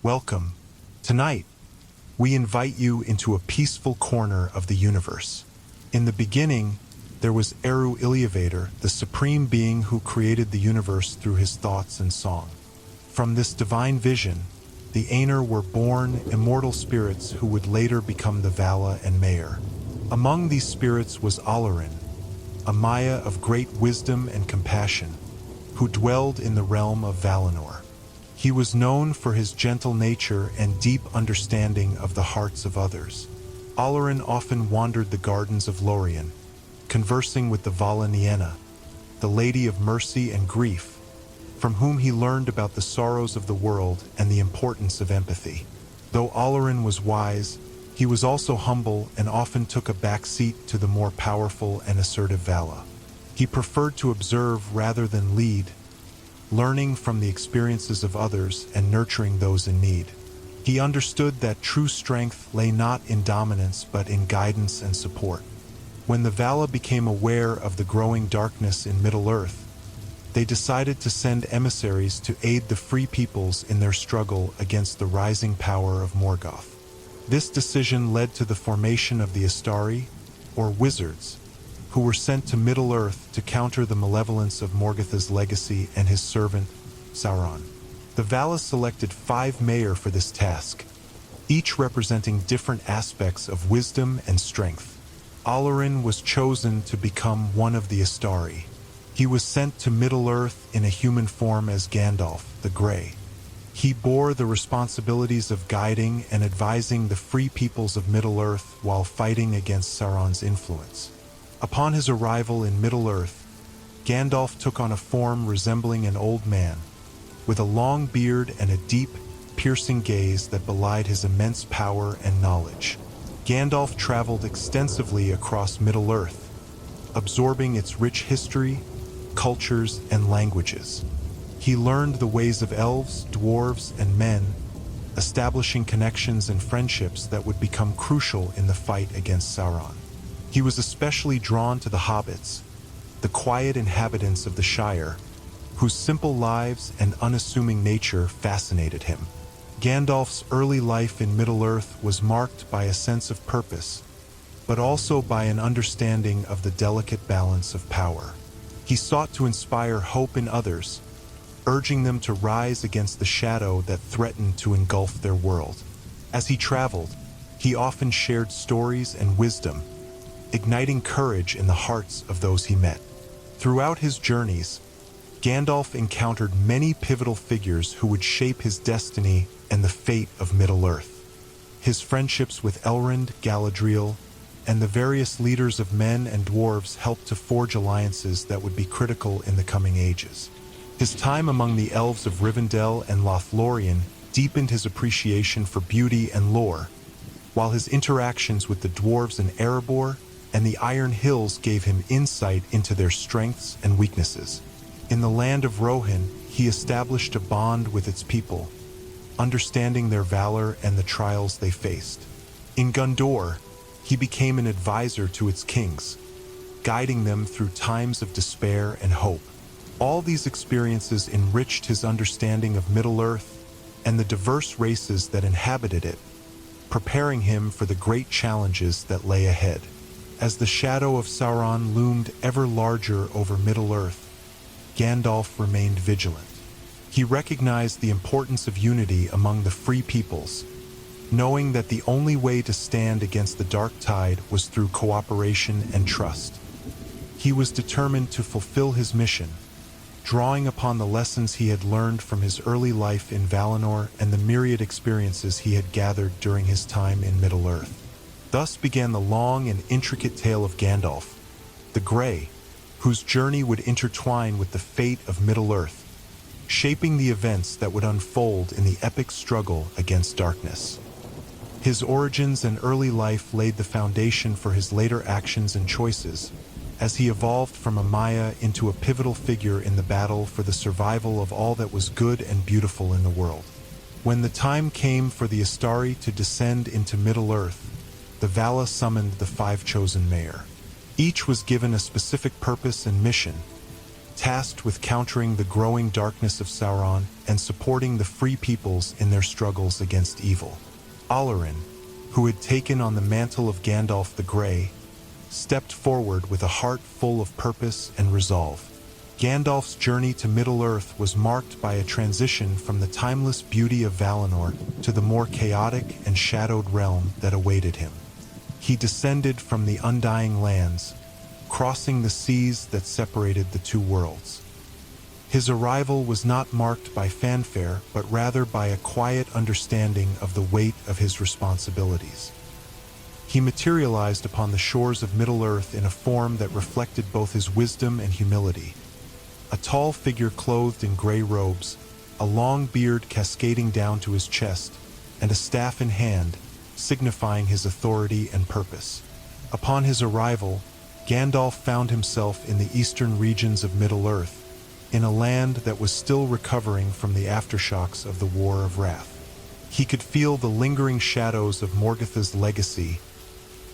Welcome. Tonight, we invite you into a peaceful corner of the universe. In the beginning, there was Eru Iluvatar, the supreme being who created the universe through his thoughts and song. From this divine vision, the Aenir were born immortal spirits who would later become the Vala and Maiar. Among these spirits was Alarin, a Maya of great wisdom and compassion, who dwelled in the realm of Valinor. He was known for his gentle nature and deep understanding of the hearts of others. Alarin often wandered the gardens of Lorien, conversing with the Vala Nienna, the Lady of Mercy and Grief, from whom he learned about the sorrows of the world and the importance of empathy. Though Alarin was wise, he was also humble and often took a back seat to the more powerful and assertive Vala. He preferred to observe rather than lead, learning from the experiences of others and nurturing those in need. He understood that true strength lay not in dominance but in guidance and support. When the Vala became aware of the growing darkness in Middle-earth, they decided to send emissaries to aid the free peoples in their struggle against the rising power of Morgoth. This decision led to the formation of the Astari, or Wizards, who were sent to Middle-earth to counter the malevolence of Morgoth's legacy and his servant, Sauron. The Vala selected 5 Maiar for this task, each representing different aspects of wisdom and strength. Alarin was chosen to become one of the Astari. He was sent to Middle-earth in a human form as Gandalf, the Grey. He bore the responsibilities of guiding and advising the free peoples of Middle-earth while fighting against Sauron's influence. Upon his arrival in Middle-earth, Gandalf took on a form resembling an old man, with a long beard and a deep, piercing gaze that belied his immense power and knowledge. Gandalf traveled extensively across Middle-earth, absorbing its rich history, cultures, and languages. He learned the ways of elves, dwarves, and men, establishing connections and friendships that would become crucial in the fight against Sauron. He was especially drawn to the hobbits, the quiet inhabitants of the Shire, whose simple lives and unassuming nature fascinated him. Gandalf's early life in Middle-earth was marked by a sense of purpose, but also by an understanding of the delicate balance of power. He sought to inspire hope in others, urging them to rise against the shadow that threatened to engulf their world. As he traveled, he often shared stories and wisdom, igniting courage in the hearts of those he met. Throughout his journeys, Gandalf encountered many pivotal figures who would shape his destiny and the fate of Middle-earth. His friendships with Elrond, Galadriel, and the various leaders of men and dwarves helped to forge alliances that would be critical in the coming ages. His time among the elves of Rivendell and Lothlorien deepened his appreciation for beauty and lore, while his interactions with the dwarves in Erebor and the Iron Hills gave him insight into their strengths and weaknesses. In the land of Rohan, he established a bond with its people, understanding their valor and the trials they faced. In Gondor, he became an advisor to its kings, guiding them through times of despair and hope. All these experiences enriched his understanding of Middle-earth and the diverse races that inhabited it, preparing him for the great challenges that lay ahead. As the shadow of Sauron loomed ever larger over Middle-earth, Gandalf remained vigilant. He recognized the importance of unity among the free peoples, knowing that the only way to stand against the dark tide was through cooperation and trust. He was determined to fulfill his mission, drawing upon the lessons he had learned from his early life in Valinor and the myriad experiences he had gathered during his time in Middle-earth. Thus began the long and intricate tale of Gandalf, the Grey, whose journey would intertwine with the fate of Middle-earth, shaping the events that would unfold in the epic struggle against darkness. His origins and early life laid the foundation for his later actions and choices, as he evolved from a Maya into a pivotal figure in the battle for the survival of all that was good and beautiful in the world. When the time came for the Astari to descend into Middle-earth, the Vala summoned the 5 chosen Maiar. Each was given a specific purpose and mission, tasked with countering the growing darkness of Sauron and supporting the free peoples in their struggles against evil. Olorin, who had taken on the mantle of Gandalf the Grey, stepped forward with a heart full of purpose and resolve. Gandalf's journey to Middle-earth was marked by a transition from the timeless beauty of Valinor to the more chaotic and shadowed realm that awaited him. He descended from the undying lands, crossing the seas that separated the two worlds. His arrival was not marked by fanfare, but rather by a quiet understanding of the weight of his responsibilities. He materialized upon the shores of Middle-earth in a form that reflected both his wisdom and humility. A tall figure clothed in gray robes, a long beard cascading down to his chest, and a staff in hand, signifying his authority and purpose. Upon his arrival, Gandalf found himself in the eastern regions of Middle-earth, in a land that was still recovering from the aftershocks of the War of Wrath. He could feel the lingering shadows of Morgoth's legacy,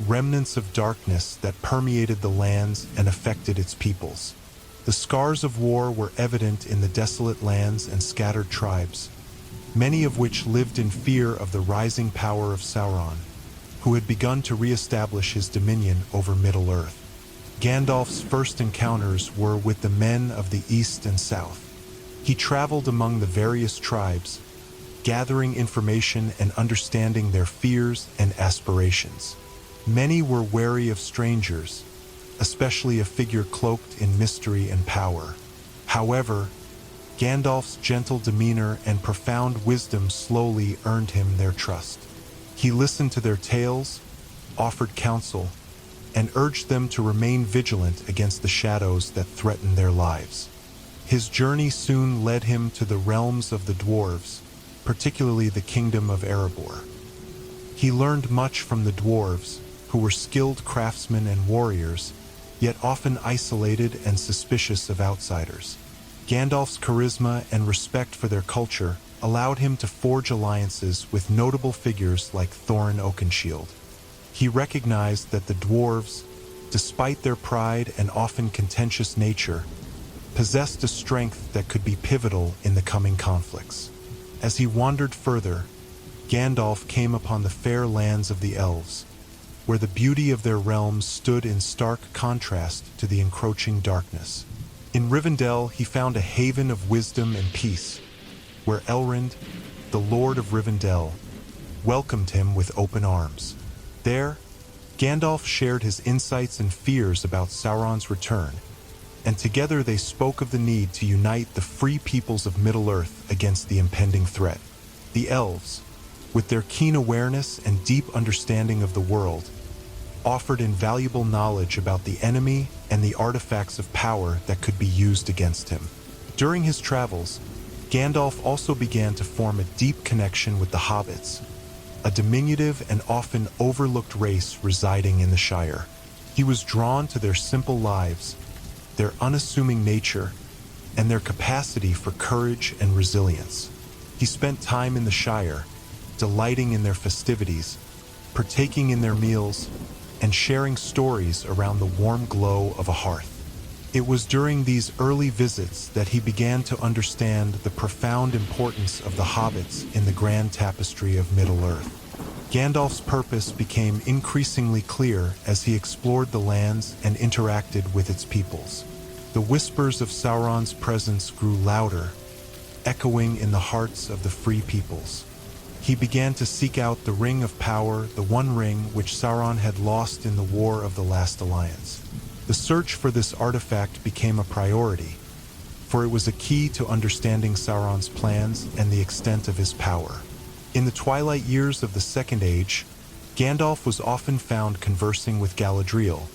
remnants of darkness that permeated the lands and affected its peoples. The scars of war were evident in the desolate lands and scattered tribes, many of which lived in fear of the rising power of Sauron, who had begun to re-establish his dominion over Middle-earth. Gandalf's first encounters were with the men of the East and South. He traveled among the various tribes, gathering information and understanding their fears and aspirations. Many were wary of strangers, especially a figure cloaked in mystery and power. However, Gandalf's gentle demeanor and profound wisdom slowly earned him their trust. He listened to their tales, offered counsel, and urged them to remain vigilant against the shadows that threatened their lives. His journey soon led him to the realms of the dwarves, particularly the kingdom of Erebor. He learned much from the dwarves, who were skilled craftsmen and warriors, yet often isolated and suspicious of outsiders. Gandalf's charisma and respect for their culture allowed him to forge alliances with notable figures like Thorin Oakenshield. He recognized that the dwarves, despite their pride and often contentious nature, possessed a strength that could be pivotal in the coming conflicts. As he wandered further, Gandalf came upon the fair lands of the elves, where the beauty of their realms stood in stark contrast to the encroaching darkness. In Rivendell, he found a haven of wisdom and peace, where Elrond, the Lord of Rivendell, welcomed him with open arms. There, Gandalf shared his insights and fears about Sauron's return, and together they spoke of the need to unite the free peoples of Middle-earth against the impending threat. The elves, with their keen awareness and deep understanding of the world, offered invaluable knowledge about the enemy and the artifacts of power that could be used against him. During his travels, Gandalf also began to form a deep connection with the hobbits, a diminutive and often overlooked race residing in the Shire. He was drawn to their simple lives, their unassuming nature, and their capacity for courage and resilience. He spent time in the Shire, delighting in their festivities, partaking in their meals, and sharing stories around the warm glow of a hearth. It was during these early visits that he began to understand the profound importance of the hobbits in the grand tapestry of Middle-earth. Gandalf's purpose became increasingly clear as he explored the lands and interacted with its peoples. The whispers of Sauron's presence grew louder, echoing in the hearts of the free peoples. He began to seek out the Ring of Power, the One Ring which Sauron had lost in the War of the Last Alliance. The search for this artifact became a priority, for it was a key to understanding Sauron's plans and the extent of his power. In the twilight years of the Second Age, Gandalf was often found conversing with Galadriel,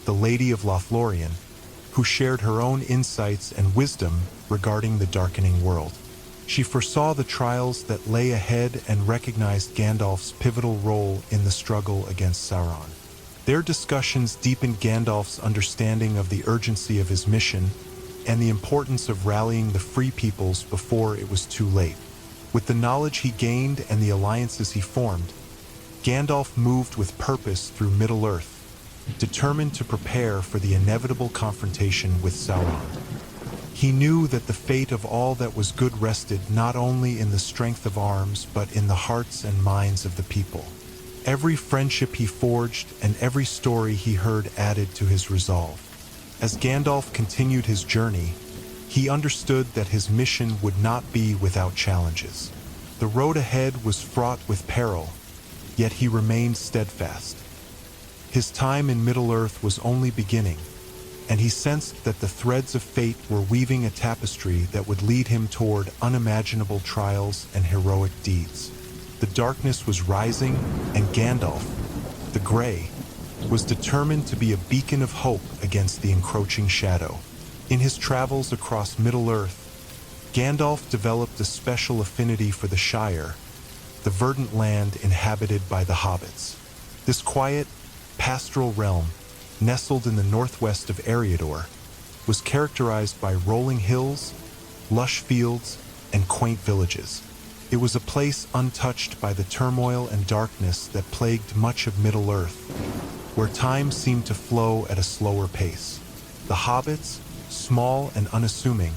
the Lady of Lothlorien, who shared her own insights and wisdom regarding the darkening world. She foresaw the trials that lay ahead and recognized Gandalf's pivotal role in the struggle against Sauron. Their discussions deepened Gandalf's understanding of the urgency of his mission and the importance of rallying the free peoples before it was too late. With the knowledge he gained and the alliances he formed, Gandalf moved with purpose through Middle-earth, determined to prepare for the inevitable confrontation with Sauron. He knew that the fate of all that was good rested not only in the strength of arms, but in the hearts and minds of the people. Every friendship he forged and every story he heard added to his resolve. As Gandalf continued his journey, he understood that his mission would not be without challenges. The road ahead was fraught with peril, yet he remained steadfast. His time in Middle-earth was only beginning, and he sensed that the threads of fate were weaving a tapestry that would lead him toward unimaginable trials and heroic deeds. The darkness was rising, and Gandalf, the Grey, was determined to be a beacon of hope against the encroaching shadow. In his travels across Middle-earth, Gandalf developed a special affinity for the Shire, the verdant land inhabited by the hobbits. This quiet, pastoral realm, nestled in the northwest of Eriador, was characterized by rolling hills, lush fields, and quaint villages. It was a place untouched by the turmoil and darkness that plagued much of Middle-earth, where time seemed to flow at a slower pace. The hobbits, small and unassuming,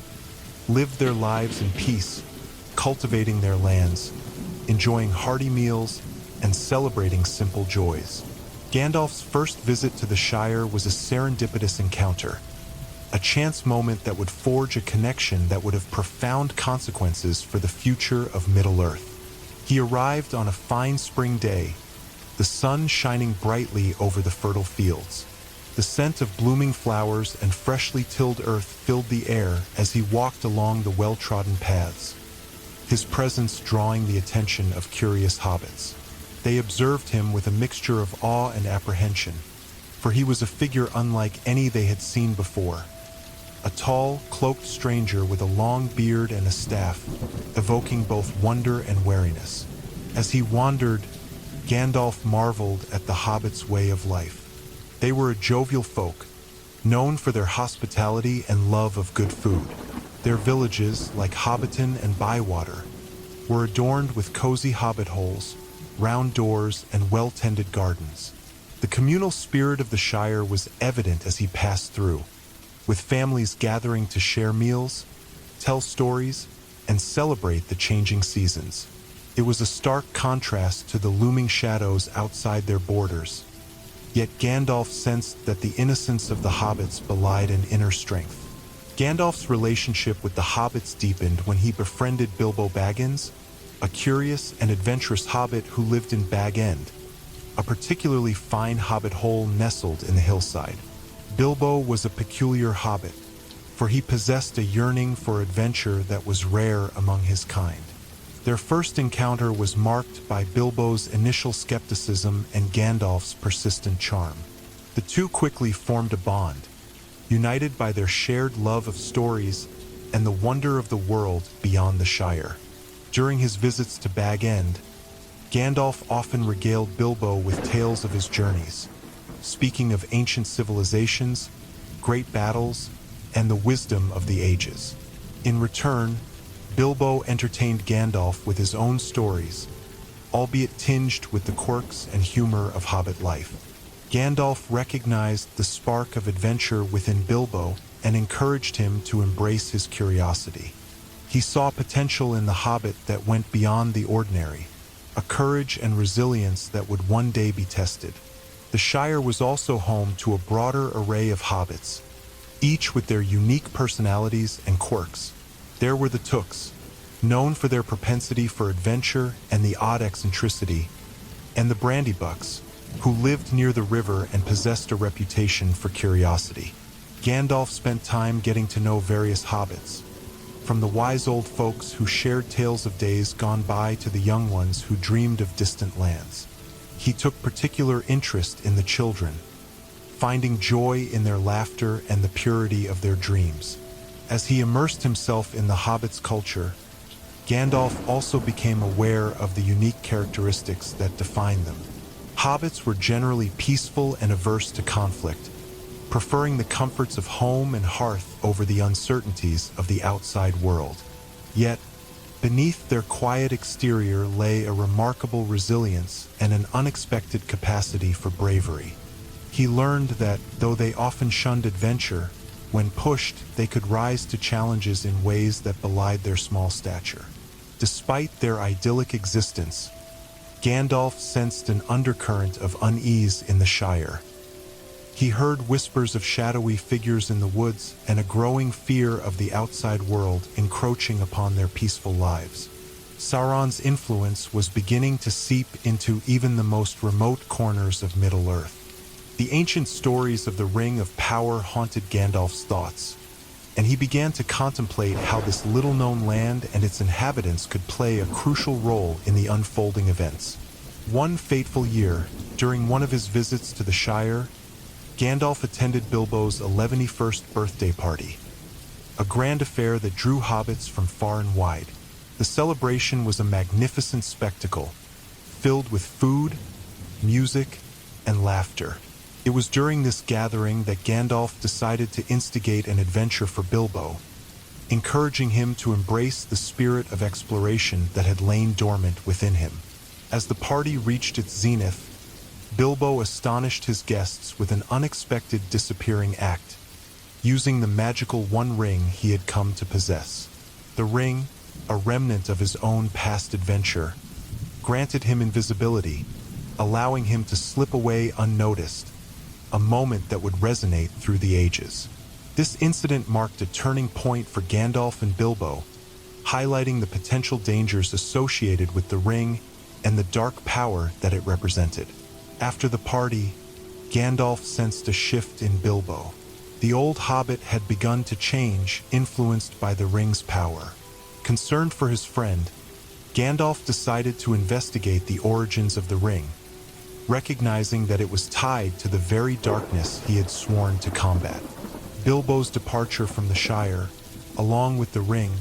lived their lives in peace, cultivating their lands, enjoying hearty meals, and celebrating simple joys. Gandalf's first visit to the Shire was a serendipitous encounter, a chance moment that would forge a connection that would have profound consequences for the future of Middle-earth. He arrived on a fine spring day, the sun shining brightly over the fertile fields. The scent of blooming flowers and freshly tilled earth filled the air as he walked along the well-trodden paths, his presence drawing the attention of curious hobbits. They observed him with a mixture of awe and apprehension, for he was a figure unlike any they had seen before. A tall, cloaked stranger with a long beard and a staff, evoking both wonder and wariness. As he wandered, Gandalf marveled at the hobbits' way of life. They were a jovial folk, known for their hospitality and love of good food. Their villages, like Hobbiton and Bywater, were adorned with cozy hobbit holes, round doors, and well-tended gardens. The communal spirit of the Shire was evident as he passed through, with families gathering to share meals, tell stories, and celebrate the changing seasons. It was a stark contrast to the looming shadows outside their borders, yet Gandalf sensed that the innocence of the hobbits belied an inner strength. Gandalf's relationship with the hobbits deepened when he befriended Bilbo Baggins, a curious and adventurous hobbit who lived in Bag End, a particularly fine hobbit hole nestled in the hillside. Bilbo was a peculiar hobbit, for he possessed a yearning for adventure that was rare among his kind. Their first encounter was marked by Bilbo's initial skepticism and Gandalf's persistent charm. The two quickly formed a bond, united by their shared love of stories and the wonder of the world beyond the Shire. During his visits to Bag End, Gandalf often regaled Bilbo with tales of his journeys, speaking of ancient civilizations, great battles, and the wisdom of the ages. In return, Bilbo entertained Gandalf with his own stories, albeit tinged with the quirks and humor of hobbit life. Gandalf recognized the spark of adventure within Bilbo and encouraged him to embrace his curiosity. He saw potential in the hobbit that went beyond the ordinary, a courage and resilience that would one day be tested. The Shire was also home to a broader array of hobbits, each with their unique personalities and quirks. There were the Tooks, known for their propensity for adventure and the odd eccentricity, and the Brandybucks, who lived near the river and possessed a reputation for curiosity. Gandalf spent time getting to know various hobbits, from the wise old folks who shared tales of days gone by to the young ones who dreamed of distant lands. He took particular interest in the children, finding joy in their laughter and the purity of their dreams. As he immersed himself in the hobbits' culture, Gandalf also became aware of the unique characteristics that define them. Hobbits were generally peaceful and averse to conflict, preferring the comforts of home and hearth over the uncertainties of the outside world. Yet, beneath their quiet exterior lay a remarkable resilience and an unexpected capacity for bravery. He learned that, though they often shunned adventure, When pushed, they could rise to challenges in ways that belied their small stature. Despite their idyllic existence, Gandalf sensed an undercurrent of unease in the Shire. He heard whispers of shadowy figures in the woods and a growing fear of the outside world encroaching upon their peaceful lives. Sauron's influence was beginning to seep into even the most remote corners of Middle-earth. The ancient stories of the Ring of Power haunted Gandalf's thoughts, and he began to contemplate how this little-known land and its inhabitants could play a crucial role in the unfolding events. One fateful year, during one of his visits to the Shire, Gandalf attended Bilbo's 11th birthday party, a grand affair that drew hobbits from far and wide. The celebration was a magnificent spectacle, filled with food, music, and laughter. It was during this gathering that Gandalf decided to instigate an adventure for Bilbo, encouraging him to embrace the spirit of exploration that had lain dormant within him. As the party reached its zenith, Bilbo astonished his guests with an unexpected disappearing act, using the magical One Ring he had come to possess. The ring, a remnant of his own past adventure, granted him invisibility, allowing him to slip away unnoticed, a moment that would resonate through the ages. This incident marked a turning point for Gandalf and Bilbo, highlighting the potential dangers associated with the ring and the dark power that it represented. After the party, Gandalf sensed a shift in Bilbo. The old hobbit had begun to change, influenced by the ring's power. Concerned for his friend, Gandalf decided to investigate the origins of the ring, recognizing that it was tied to the very darkness he had sworn to combat. Bilbo's departure from the Shire, along with the ring,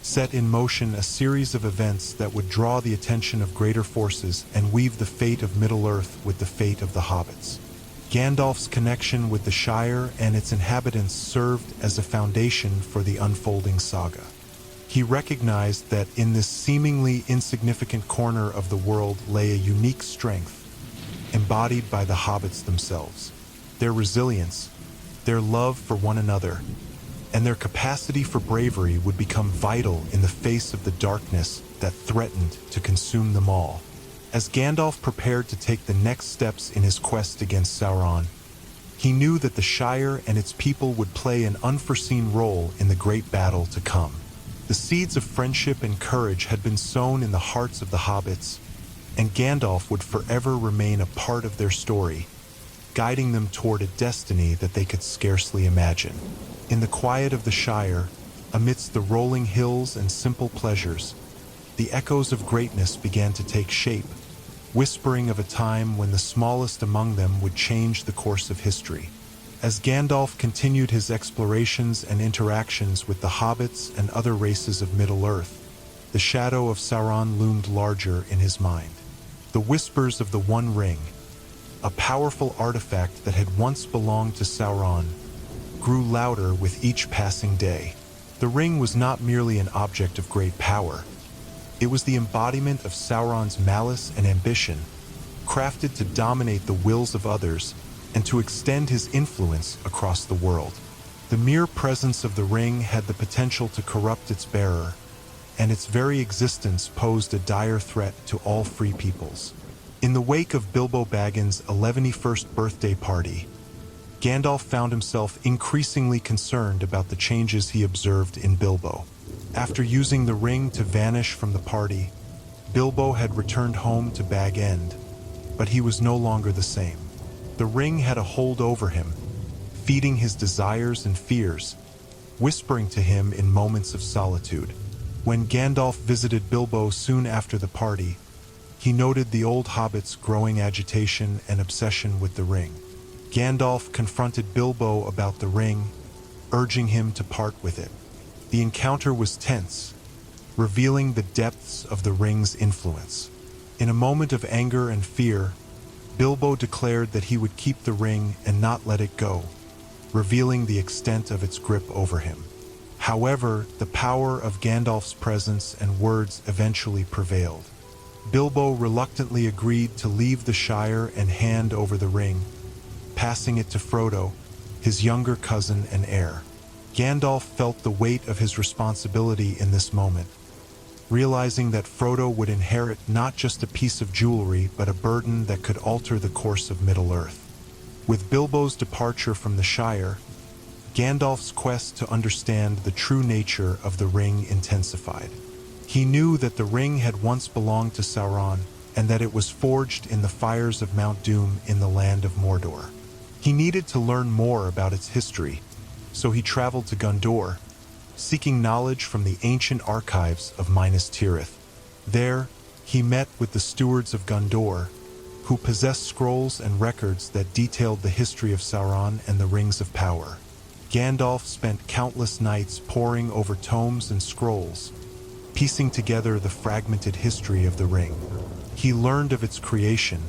set in motion a series of events that would draw the attention of greater forces and weave the fate of Middle-earth with the fate of the hobbits. Gandalf's connection with the Shire and its inhabitants served as a foundation for the unfolding saga. He recognized that in this seemingly insignificant corner of the world lay a unique strength, embodied by the hobbits themselves. Their resilience, their love for one another, and their capacity for bravery would become vital in the face of the darkness that threatened to consume them all. As Gandalf prepared to take the next steps in his quest against Sauron, he knew that the Shire and its people would play an unforeseen role in the great battle to come. The seeds of friendship and courage had been sown in the hearts of the hobbits, and Gandalf would forever remain a part of their story, guiding them toward a destiny that they could scarcely imagine. In the quiet of the Shire, amidst the rolling hills and simple pleasures, the echoes of greatness began to take shape, whispering of a time when the smallest among them would change the course of history. As Gandalf continued his explorations and interactions with the hobbits and other races of Middle-earth, the shadow of Sauron loomed larger in his mind. The whispers of the One Ring, a powerful artifact that had once belonged to Sauron, grew louder with each passing day. The ring was not merely an object of great power. It was the embodiment of Sauron's malice and ambition, crafted to dominate the wills of others and to extend his influence across the world. The mere presence of the ring had the potential to corrupt its bearer, and its very existence posed a dire threat to all free peoples. In the wake of Bilbo Baggins' 11th birthday party, Gandalf found himself increasingly concerned about the changes he observed in Bilbo. After using the ring to vanish from the party, Bilbo had returned home to Bag End, but he was no longer the same. The ring had a hold over him, feeding his desires and fears, whispering to him in moments of solitude. When Gandalf visited Bilbo soon after the party, he noted the old hobbit's growing agitation and obsession with the ring. Gandalf confronted Bilbo about the ring, urging him to part with it. The encounter was tense, revealing the depths of the ring's influence. In a moment of anger and fear, Bilbo declared that he would keep the ring and not let it go, revealing the extent of its grip over him. However, the power of Gandalf's presence and words eventually prevailed. Bilbo reluctantly agreed to leave the Shire and hand over the ring, passing it to Frodo, his younger cousin and heir. Gandalf felt the weight of his responsibility in this moment, realizing that Frodo would inherit not just a piece of jewelry but a burden that could alter the course of Middle-earth. With Bilbo's departure from the Shire, Gandalf's quest to understand the true nature of the ring intensified. He knew that the ring had once belonged to Sauron and that it was forged in the fires of Mount Doom in the land of Mordor. He needed to learn more about its history, so he traveled to Gondor, seeking knowledge from the ancient archives of Minas Tirith. There, he met with the stewards of Gondor, who possessed scrolls and records that detailed the history of Sauron and the Rings of Power. Gandalf spent countless nights poring over tomes and scrolls, piecing together the fragmented history of the ring. He learned of its creation,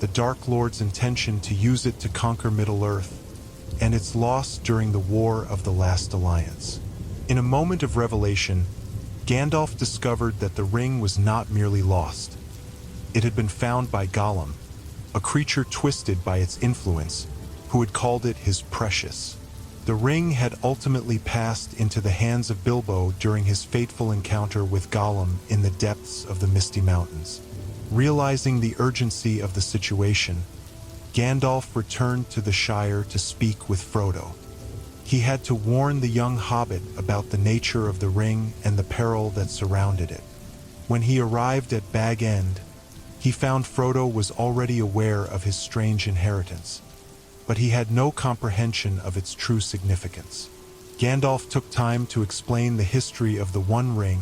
the Dark Lord's intention to use it to conquer Middle-earth, and its loss during the War of the Last Alliance. In a moment of revelation, Gandalf discovered that the ring was not merely lost. It had been found by Gollum, a creature twisted by its influence, who had called it his precious. The ring had ultimately passed into the hands of Bilbo during his fateful encounter with Gollum in the depths of the Misty Mountains. Realizing the urgency of the situation, Gandalf returned to the Shire to speak with Frodo. He had to warn the young hobbit about the nature of the ring and the peril that surrounded it. When he arrived at Bag End, he found Frodo was already aware of his strange inheritance, but he had no comprehension of its true significance. Gandalf took time to explain the history of the One Ring,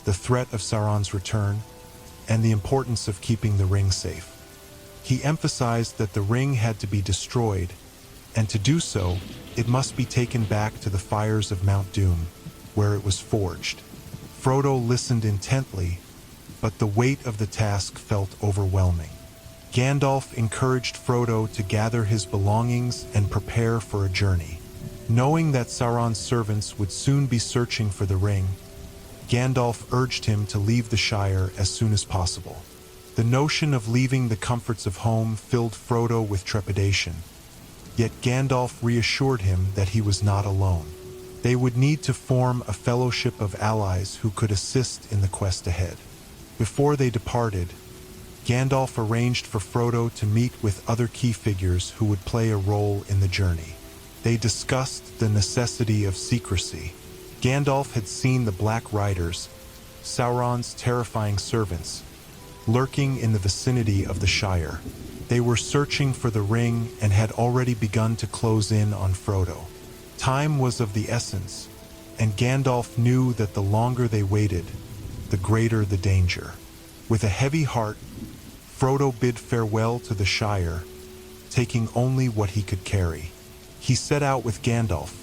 the threat of Sauron's return, and the importance of keeping the ring safe. He emphasized that the ring had to be destroyed, and to do so, it must be taken back to the fires of Mount Doom, where it was forged. Frodo listened intently, but the weight of the task felt overwhelming. Gandalf encouraged Frodo to gather his belongings and prepare for a journey. Knowing that Sauron's servants would soon be searching for the ring, Gandalf urged him to leave the Shire as soon as possible. The notion of leaving the comforts of home filled Frodo with trepidation, yet Gandalf reassured him that he was not alone. They would need to form a fellowship of allies who could assist in the quest ahead. Before they departed, Gandalf arranged for Frodo to meet with other key figures who would play a role in the journey. They discussed the necessity of secrecy. Gandalf had seen the Black Riders, Sauron's terrifying servants, lurking in the vicinity of the Shire. They were searching for the ring and had already begun to close in on Frodo. Time was of the essence, and Gandalf knew that the longer they waited, the greater the danger. With a heavy heart, Frodo bid farewell to the Shire, taking only what he could carry. He set out with Gandalf,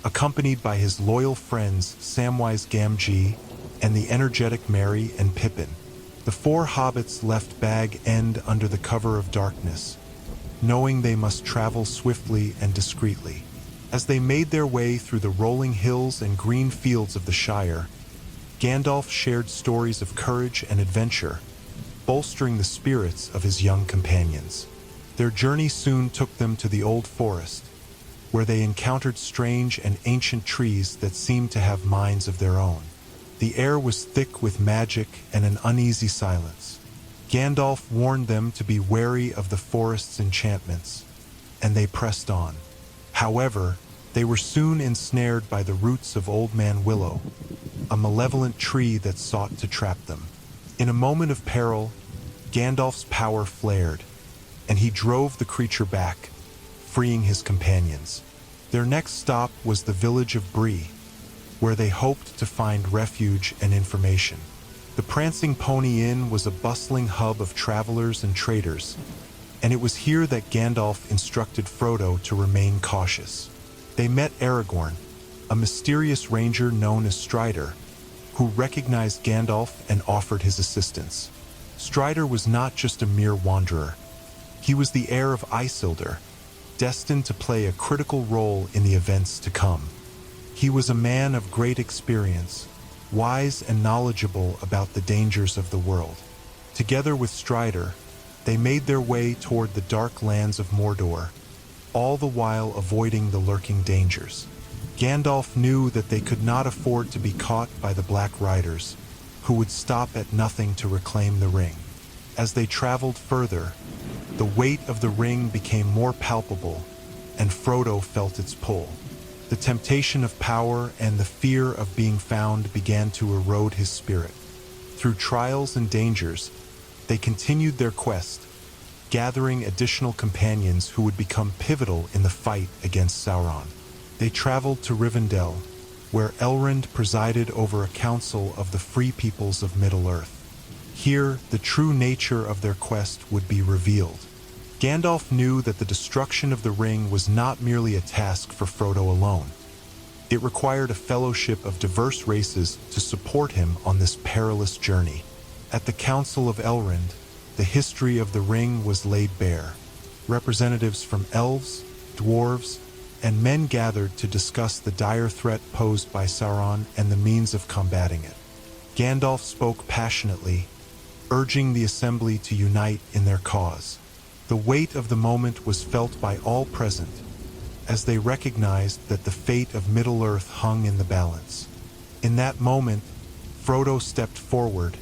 accompanied by his loyal friends Samwise Gamgee and the energetic Merry and Pippin. The four hobbits left Bag End under the cover of darkness, knowing they must travel swiftly and discreetly. As they made their way through the rolling hills and green fields of the Shire, Gandalf shared stories of courage and adventure, bolstering the spirits of his young companions. Their journey soon took them to the Old Forest, where they encountered strange and ancient trees that seemed to have minds of their own. The air was thick with magic and an uneasy silence. Gandalf warned them to be wary of the forest's enchantments, and they pressed on. However, they were soon ensnared by the roots of Old Man Willow, a malevolent tree that sought to trap them. In a moment of peril, Gandalf's power flared, and he drove the creature back, freeing his companions. Their next stop was the village of Bree, where they hoped to find refuge and information. The Prancing Pony Inn was a bustling hub of travelers and traders, and it was here that Gandalf instructed Frodo to remain cautious. They met Aragorn, a mysterious ranger known as Strider, who recognized Gandalf and offered his assistance. Strider was not just a mere wanderer. He was the heir of Isildur, destined to play a critical role in the events to come. He was a man of great experience, wise and knowledgeable about the dangers of the world. Together with Strider, they made their way toward the dark lands of Mordor, all the while avoiding the lurking dangers. Gandalf knew that they could not afford to be caught by the Black Riders, who would stop at nothing to reclaim the ring. As they traveled further, the weight of the ring became more palpable, and Frodo felt its pull. The temptation of power and the fear of being found began to erode his spirit. Through trials and dangers, they continued their quest, gathering additional companions who would become pivotal in the fight against Sauron. They traveled to Rivendell, where Elrond presided over a council of the free peoples of Middle-earth. Here, the true nature of their quest would be revealed. Gandalf knew that the destruction of the ring was not merely a task for Frodo alone. It required a fellowship of diverse races to support him on this perilous journey. At the Council of Elrond, the history of the ring was laid bare. Representatives from elves, dwarves, and men gathered to discuss the dire threat posed by Sauron and the means of combating it. Gandalf spoke passionately, urging the assembly to unite in their cause. The weight of the moment was felt by all present, as they recognized that the fate of Middle-earth hung in the balance. In that moment, Frodo stepped forward,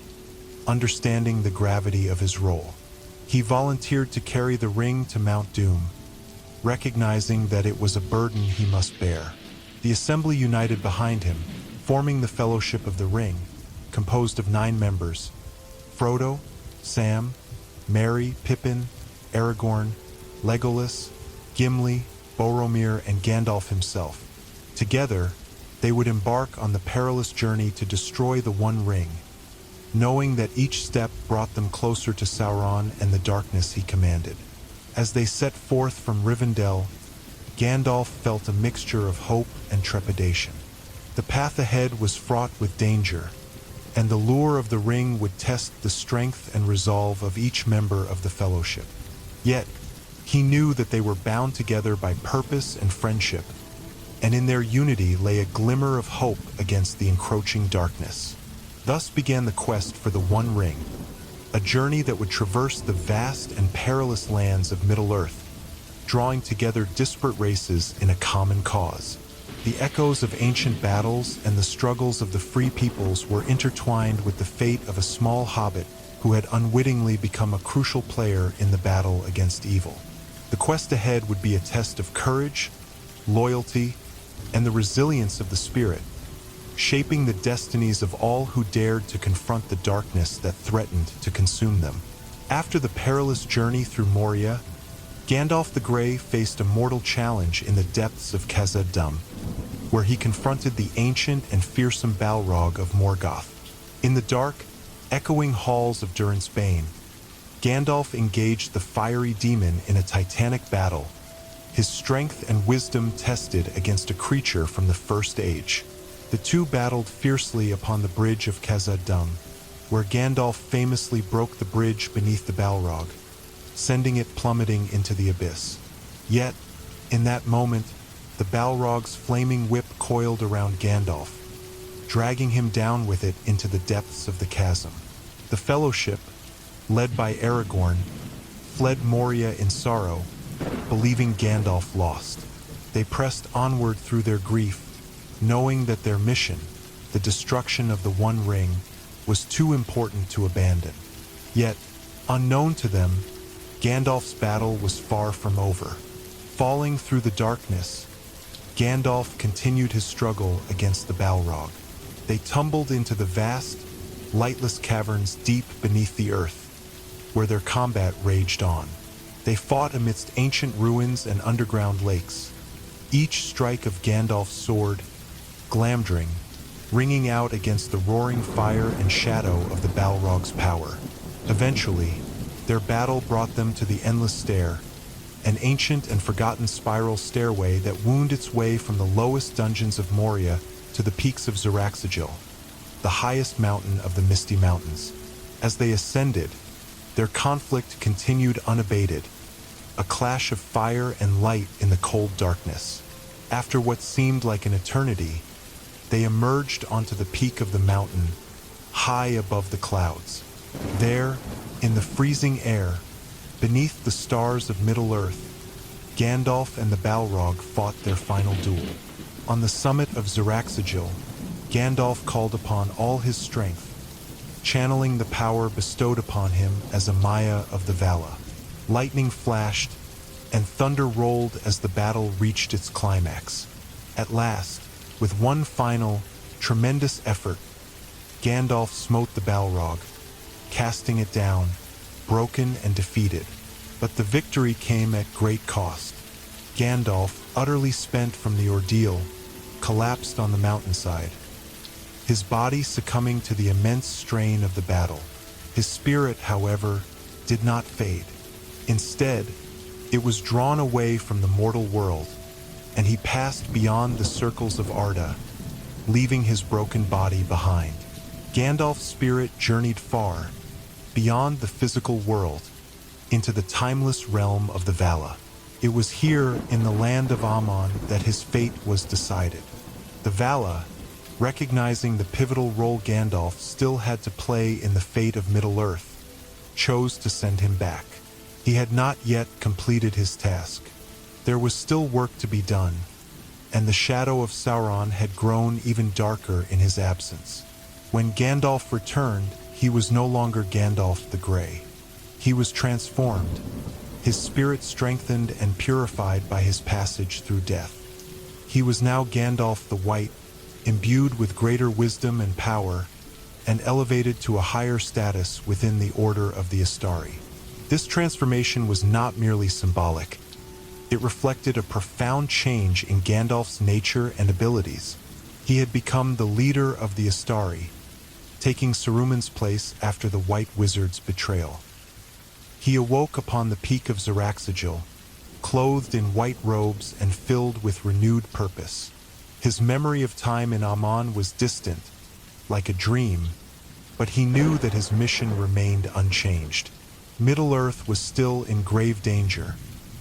understanding the gravity of his role. He volunteered to carry the ring to Mount Doom, recognizing that it was a burden he must bear. The assembly united behind him, forming the Fellowship of the Ring, composed of 9 members: Frodo, Sam, Merry, Pippin, Aragorn, Legolas, Gimli, Boromir, and Gandalf himself. Together, they would embark on the perilous journey to destroy the One Ring, knowing that each step brought them closer to Sauron and the darkness he commanded. As they set forth from Rivendell, Gandalf felt a mixture of hope and trepidation. The path ahead was fraught with danger, and the lure of the ring would test the strength and resolve of each member of the Fellowship. Yet, he knew that they were bound together by purpose and friendship, and in their unity lay a glimmer of hope against the encroaching darkness. Thus began the quest for the One Ring, a journey that would traverse the vast and perilous lands of Middle-earth, drawing together disparate races in a common cause. The echoes of ancient battles and the struggles of the free peoples were intertwined with the fate of a small hobbit who had unwittingly become a crucial player in the battle against evil. The quest ahead would be a test of courage, loyalty, and the resilience of the spirit, shaping the destinies of all who dared to confront the darkness that threatened to consume them. After the perilous journey through Moria, Gandalf the Grey faced a mortal challenge in the depths of Khazad-dûm, where he confronted the ancient and fearsome Balrog of Morgoth. In the dark, echoing halls of Durrance Bane, Gandalf engaged the fiery demon in a titanic battle, his strength and wisdom tested against a creature from the First Age. The two battled fiercely upon the bridge of Khazad-dûm, where Gandalf famously broke the bridge beneath the Balrog, sending it plummeting into the abyss. Yet, in that moment, the Balrog's flaming whip coiled around Gandalf, dragging him down with it into the depths of the chasm. The Fellowship, led by Aragorn, fled Moria in sorrow, believing Gandalf lost. They pressed onward through their grief, knowing that their mission, the destruction of the One Ring, was too important to abandon. Yet, unknown to them, Gandalf's battle was far from over. Falling through the darkness, Gandalf continued his struggle against the Balrog. They tumbled into the vast, lightless caverns deep beneath the earth, where their combat raged on. They fought amidst ancient ruins and underground lakes, each strike of Gandalf's sword, Glamdring, ringing out against the roaring fire and shadow of the Balrog's power. Eventually, their battle brought them to the Endless Stair, an ancient and forgotten spiral stairway that wound its way from the lowest dungeons of Moria to the peaks of Xaraxagil, the highest mountain of the Misty Mountains. As they ascended, their conflict continued unabated, a clash of fire and light in the cold darkness. After what seemed like an eternity, they emerged onto the peak of the mountain, high above the clouds. There, in the freezing air, beneath the stars of Middle-earth, Gandalf and the Balrog fought their final duel. On the summit of Xeraxagil, Gandalf called upon all his strength, channeling the power bestowed upon him as a Maya of the Vala. Lightning flashed, and thunder rolled as the battle reached its climax. At last, with one final, tremendous effort, Gandalf smote the Balrog, casting it down, broken and defeated. But the victory came at great cost. Gandalf, utterly spent from the ordeal, collapsed on the mountainside, his body succumbing to the immense strain of the battle. His spirit, however, did not fade. Instead, it was drawn away from the mortal world, and he passed beyond the circles of Arda, leaving his broken body behind. Gandalf's spirit journeyed far, beyond the physical world, into the timeless realm of the Vala. It was here, in the land of Aman, that his fate was decided. The Vala, recognizing the pivotal role Gandalf still had to play in the fate of Middle-earth, chose to send him back. He had not yet completed his task. There was still work to be done, and the shadow of Sauron had grown even darker in his absence. When Gandalf returned, he was no longer Gandalf the Grey. He was transformed, his spirit strengthened and purified by his passage through death. He was now Gandalf the White, imbued with greater wisdom and power, and elevated to a higher status within the Order of the Astari. This transformation was not merely symbolic. It reflected a profound change in Gandalf's nature and abilities. He had become the leader of the Astari, taking Saruman's place after the White Wizard's betrayal. He awoke upon the peak of Xeraxagil, clothed in white robes and filled with renewed purpose. His memory of time in Aman was distant, like a dream, but he knew that his mission remained unchanged. Middle-earth was still in grave danger,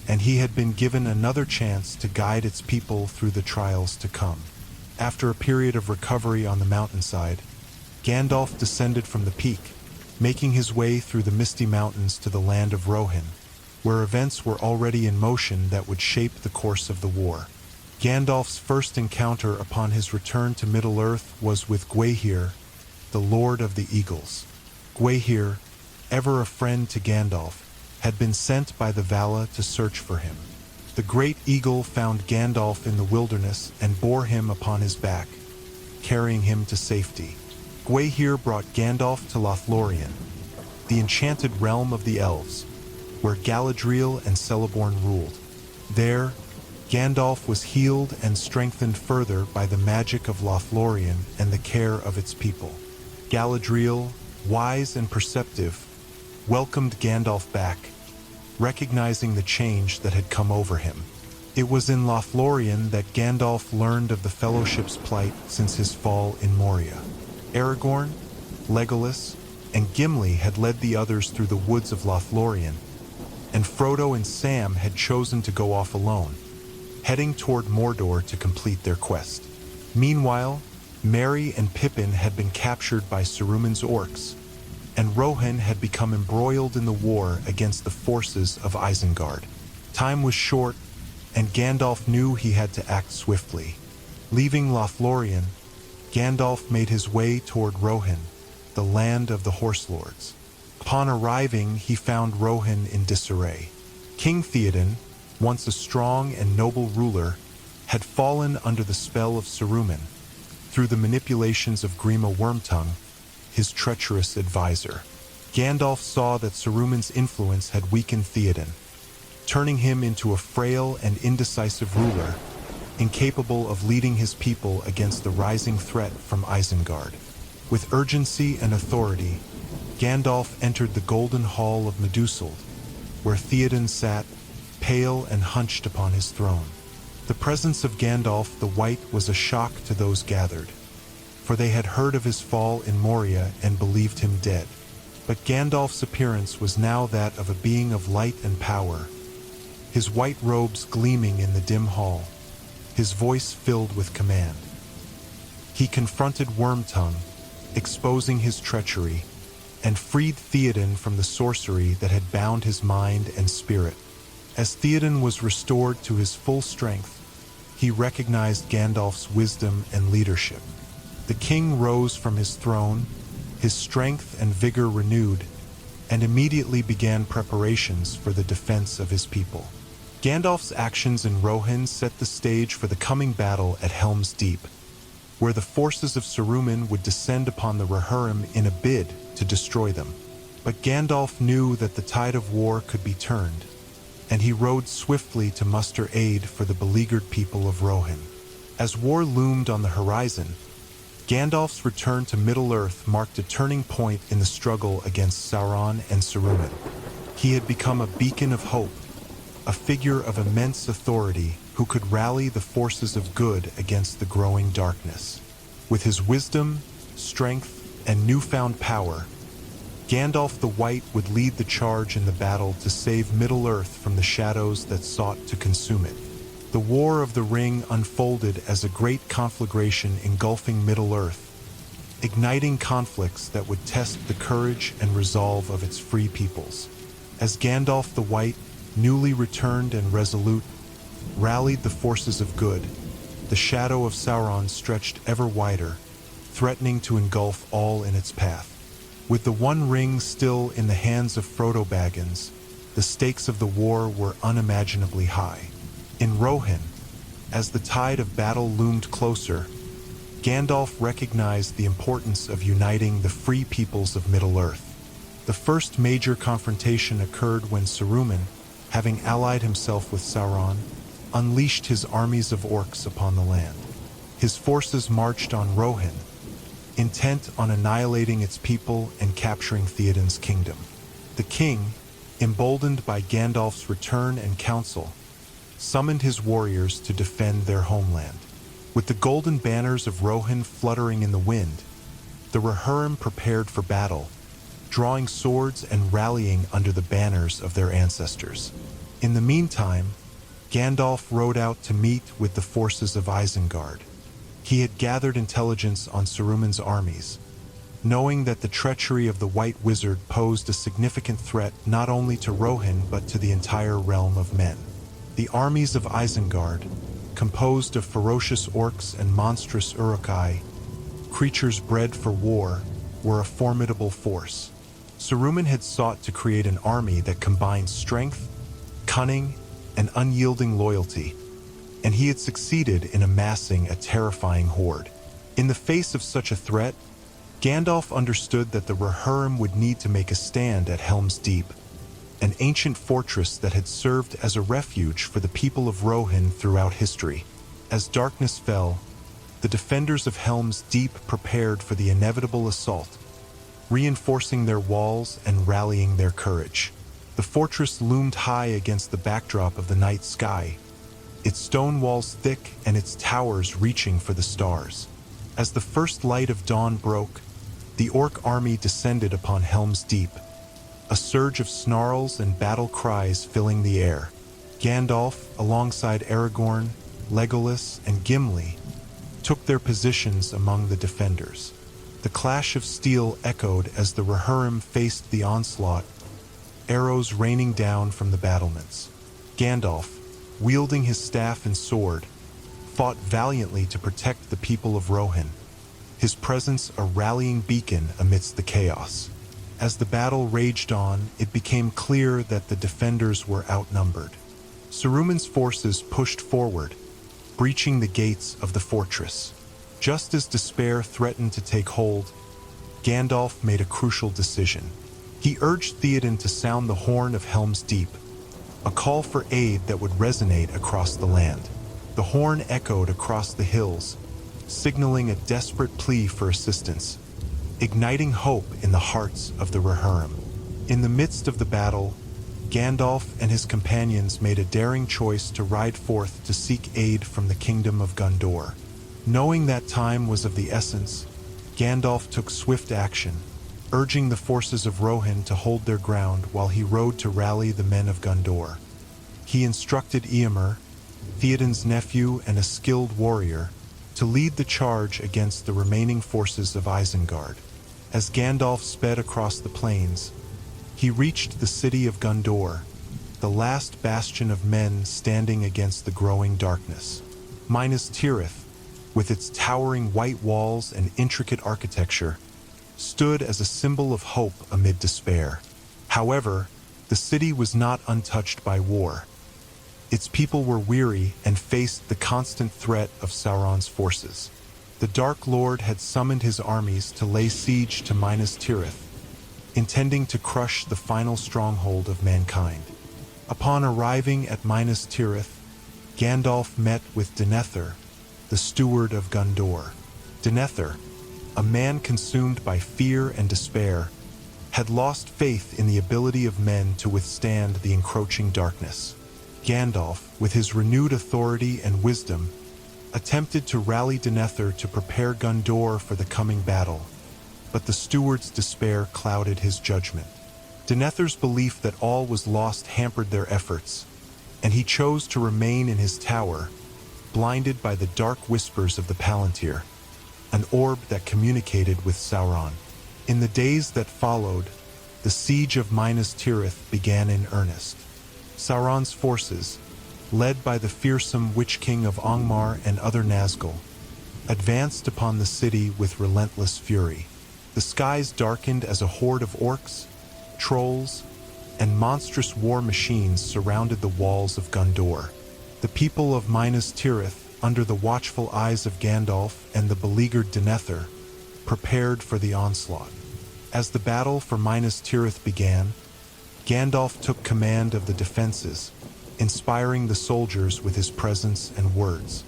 and he had been given another chance to guide its people through the trials to come. After a period of recovery on the mountainside, Gandalf descended from the peak, making his way through the misty mountains to the land of Rohan, where events were already in motion that would shape the course of the war. Gandalf's first encounter upon his return to Middle-earth was with Gwaihir, the Lord of the Eagles. Gwaihir, ever a friend to Gandalf, had been sent by the Vala to search for him. The great eagle found Gandalf in the wilderness and bore him upon his back, carrying him to safety. Gwaihir brought Gandalf to Lothlorien, the enchanted realm of the elves, where Galadriel and Celeborn ruled. There, Gandalf was healed and strengthened further by the magic of Lothlorien and the care of its people. Galadriel, wise and perceptive, welcomed Gandalf back, recognizing the change that had come over him. It was in Lothlorien that Gandalf learned of the Fellowship's plight since his fall in Moria. Aragorn, Legolas, and Gimli had led the others through the woods of Lothlorien, and Frodo and Sam had chosen to go off alone, heading toward Mordor to complete their quest. Meanwhile, Merry and Pippin had been captured by Saruman's orcs, and Rohan had become embroiled in the war against the forces of Isengard. Time was short, and Gandalf knew he had to act swiftly. Leaving Lothlorien, Gandalf made his way toward Rohan, the land of the Horse Lords. Upon arriving, he found Rohan in disarray. King Theoden, once a strong and noble ruler, had fallen under the spell of Saruman through the manipulations of Grima Wormtongue, his treacherous advisor. Gandalf saw that Saruman's influence had weakened Theoden, turning him into a frail and indecisive ruler, incapable of leading his people against the rising threat from Isengard. With urgency and authority, Gandalf entered the Golden Hall of Meduseld, where Theoden sat, pale and hunched upon his throne. The presence of Gandalf the White was a shock to those gathered, for they had heard of his fall in Moria and believed him dead. But Gandalf's appearance was now that of a being of light and power, his white robes gleaming in the dim hall, his voice filled with command. He confronted Wormtongue, exposing his treachery, and freed Theoden from the sorcery that had bound his mind and spirit. As Theoden was restored to his full strength, he recognized Gandalf's wisdom and leadership. The king rose from his throne, his strength and vigor renewed, and immediately began preparations for the defense of his people. Gandalf's actions in Rohan set the stage for the coming battle at Helm's Deep, where the forces of Saruman would descend upon the Rohirrim in a bid to destroy them. But Gandalf knew that the tide of war could be turned, and he rode swiftly to muster aid for the beleaguered people of Rohan. As war loomed on the horizon, Gandalf's return to Middle-earth marked a turning point in the struggle against Sauron and Saruman. He had become a beacon of hope, a figure of immense authority who could rally the forces of good against the growing darkness. With his wisdom, strength, and newfound power, Gandalf the White would lead the charge in the battle to save Middle-earth from the shadows that sought to consume it. The War of the Ring unfolded as a great conflagration engulfing Middle-earth, igniting conflicts that would test the courage and resolve of its free peoples. As Gandalf the White, newly returned and resolute, rallied the forces of good, the shadow of Sauron stretched ever wider, threatening to engulf all in its path. With the One Ring still in the hands of Frodo Baggins, the stakes of the war were unimaginably high. In Rohan, as the tide of battle loomed closer, Gandalf recognized the importance of uniting the free peoples of Middle-earth. The first major confrontation occurred when Saruman, having allied himself with Sauron, unleashed his armies of orcs upon the land. His forces marched on Rohan, intent on annihilating its people and capturing Theoden's kingdom. The king, emboldened by Gandalf's return and counsel, summoned his warriors to defend their homeland. With the golden banners of Rohan fluttering in the wind, the Rohirrim prepared for battle, drawing swords and rallying under the banners of their ancestors. In the meantime, Gandalf rode out to meet with the forces of Isengard. He had gathered intelligence on Saruman's armies, knowing that the treachery of the White Wizard posed a significant threat not only to Rohan but to the entire realm of men. The armies of Isengard, composed of ferocious orcs and monstrous Uruk-hai, creatures bred for war, were a formidable force. Saruman had sought to create an army that combined strength, cunning, and unyielding loyalty, and he had succeeded in amassing a terrifying horde. In the face of such a threat, Gandalf understood that the Rohirrim would need to make a stand at Helm's Deep, an ancient fortress that had served as a refuge for the people of Rohan throughout history. As darkness fell, the defenders of Helm's Deep prepared for the inevitable assault, reinforcing their walls and rallying their courage. The fortress loomed high against the backdrop of the night sky, its stone walls thick and its towers reaching for the stars. As the first light of dawn broke, the orc army descended upon Helm's Deep, a surge of snarls and battle cries filling the air. Gandalf, alongside Aragorn, Legolas, and Gimli, took their positions among the defenders. The clash of steel echoed as the Rohirrim faced the onslaught, arrows raining down from the battlements. Gandalf, wielding his staff and sword, fought valiantly to protect the people of Rohan, his presence a rallying beacon amidst the chaos. As the battle raged on, it became clear that the defenders were outnumbered. Saruman's forces pushed forward, breaching the gates of the fortress. Just as despair threatened to take hold, Gandalf made a crucial decision. He urged Theoden to sound the horn of Helm's Deep, a call for aid that would resonate across the land. The horn echoed across the hills, signaling a desperate plea for assistance, igniting hope in the hearts of the Rohirrim. In the midst of the battle, Gandalf and his companions made a daring choice to ride forth to seek aid from the kingdom of Gondor. Knowing that time was of the essence, Gandalf took swift action, urging the forces of Rohan to hold their ground while he rode to rally the men of Gondor. He instructed Eomer, Theoden's nephew and a skilled warrior, to lead the charge against the remaining forces of Isengard. As Gandalf sped across the plains, he reached the city of Gondor, the last bastion of men standing against the growing darkness. Minas Tirith, with its towering white walls and intricate architecture, stood as a symbol of hope amid despair. However, the city was not untouched by war. Its people were weary and faced the constant threat of Sauron's forces. The Dark Lord had summoned his armies to lay siege to Minas Tirith, intending to crush the final stronghold of mankind. Upon arriving at Minas Tirith, Gandalf met with Denethor, the steward of Gondor. Denethor, a man consumed by fear and despair, had lost faith in the ability of men to withstand the encroaching darkness. Gandalf, with his renewed authority and wisdom, attempted to rally Denethor to prepare Gondor for the coming battle, but the steward's despair clouded his judgment. Denethor's belief that all was lost hampered their efforts, and he chose to remain in his tower, blinded by the dark whispers of the Palantir, an orb that communicated with Sauron. In the days that followed, the siege of Minas Tirith began in earnest. Sauron's forces, led by the fearsome Witch King of Angmar and other Nazgul, advanced upon the city with relentless fury. The skies darkened as a horde of orcs, trolls, and monstrous war machines surrounded the walls of Gondor. The people of Minas Tirith, under the watchful eyes of Gandalf and the beleaguered Denethor, prepared for the onslaught. As the battle for Minas Tirith began, Gandalf took command of the defenses, inspiring the soldiers with his presence and words.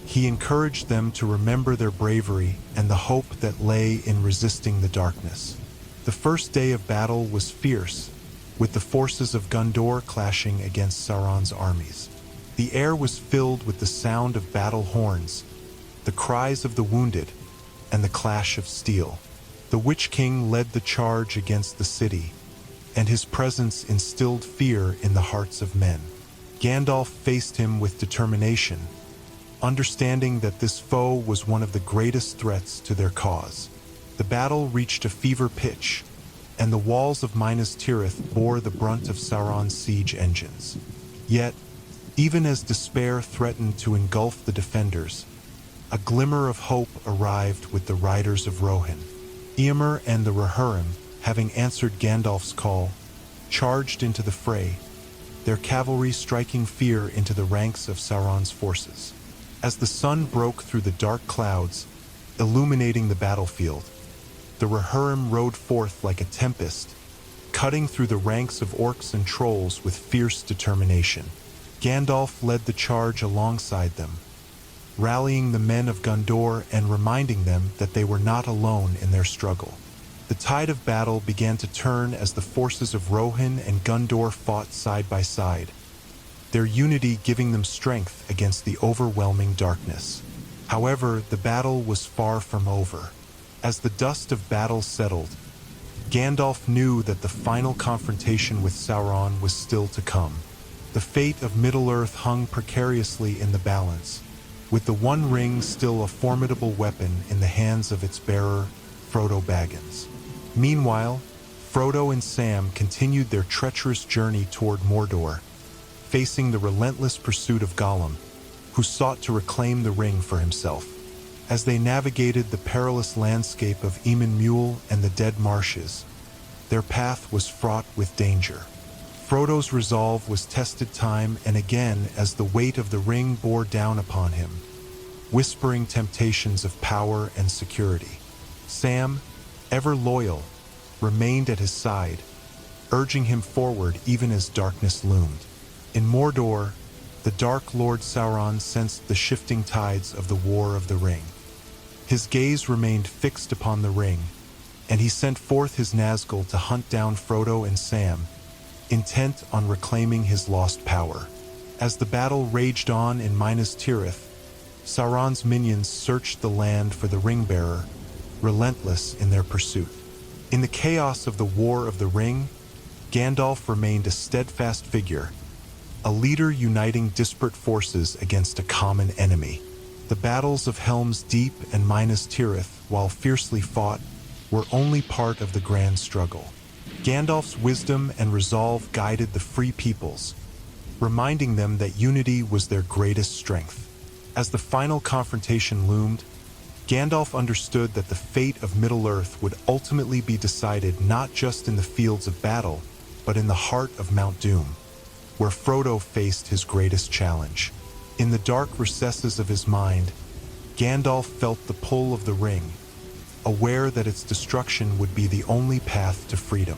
He encouraged them to remember their bravery and the hope that lay in resisting the darkness. The first day of battle was fierce, with the forces of Gondor clashing against Sauron's armies. The air was filled with the sound of battle horns, the cries of the wounded, and the clash of steel. The Witch King led the charge against the city, and his presence instilled fear in the hearts of men. Gandalf faced him with determination, understanding that this foe was one of the greatest threats to their cause. The battle reached a fever pitch, and the walls of Minas Tirith bore the brunt of Sauron's siege engines. Yet, even as despair threatened to engulf the defenders, a glimmer of hope arrived with the riders of Rohan. Eomer and the Rohirrim, having answered Gandalf's call, charged into the fray, their cavalry striking fear into the ranks of Sauron's forces. As the sun broke through the dark clouds, illuminating the battlefield, the Rohirrim rode forth like a tempest, cutting through the ranks of orcs and trolls with fierce determination. Gandalf led the charge alongside them, rallying the men of Gondor and reminding them that they were not alone in their struggle. The tide of battle began to turn as the forces of Rohan and Gondor fought side by side, their unity giving them strength against the overwhelming darkness. However, the battle was far from over. As the dust of battle settled, Gandalf knew that the final confrontation with Sauron was still to come. The fate of Middle-earth hung precariously in the balance, with the One Ring still a formidable weapon in the hands of its bearer, Frodo Baggins. Meanwhile, Frodo and Sam continued their treacherous journey toward Mordor, facing the relentless pursuit of Gollum, who sought to reclaim the ring for himself. As they navigated the perilous landscape of Emyn Muil and the Dead Marshes, their path was fraught with danger. Frodo's resolve was tested time and again as the weight of the ring bore down upon him, whispering temptations of power and security. Sam, ever loyal, remained at his side, urging him forward even as darkness loomed. In Mordor, the Dark Lord Sauron sensed the shifting tides of the War of the Ring. His gaze remained fixed upon the ring, and he sent forth his Nazgul to hunt down Frodo and Sam, intent on reclaiming his lost power. As the battle raged on in Minas Tirith, Sauron's minions searched the land for the Ring-bearer, relentless in their pursuit. In the chaos of the War of the Ring, Gandalf remained a steadfast figure, a leader uniting disparate forces against a common enemy. The battles of Helm's Deep and Minas Tirith, while fiercely fought, were only part of the grand struggle. Gandalf's wisdom and resolve guided the free peoples, reminding them that unity was their greatest strength. As the final confrontation loomed, Gandalf understood that the fate of Middle-earth would ultimately be decided not just in the fields of battle, but in the heart of Mount Doom, where Frodo faced his greatest challenge. In the dark recesses of his mind, Gandalf felt the pull of the ring, aware that its destruction would be the only path to freedom.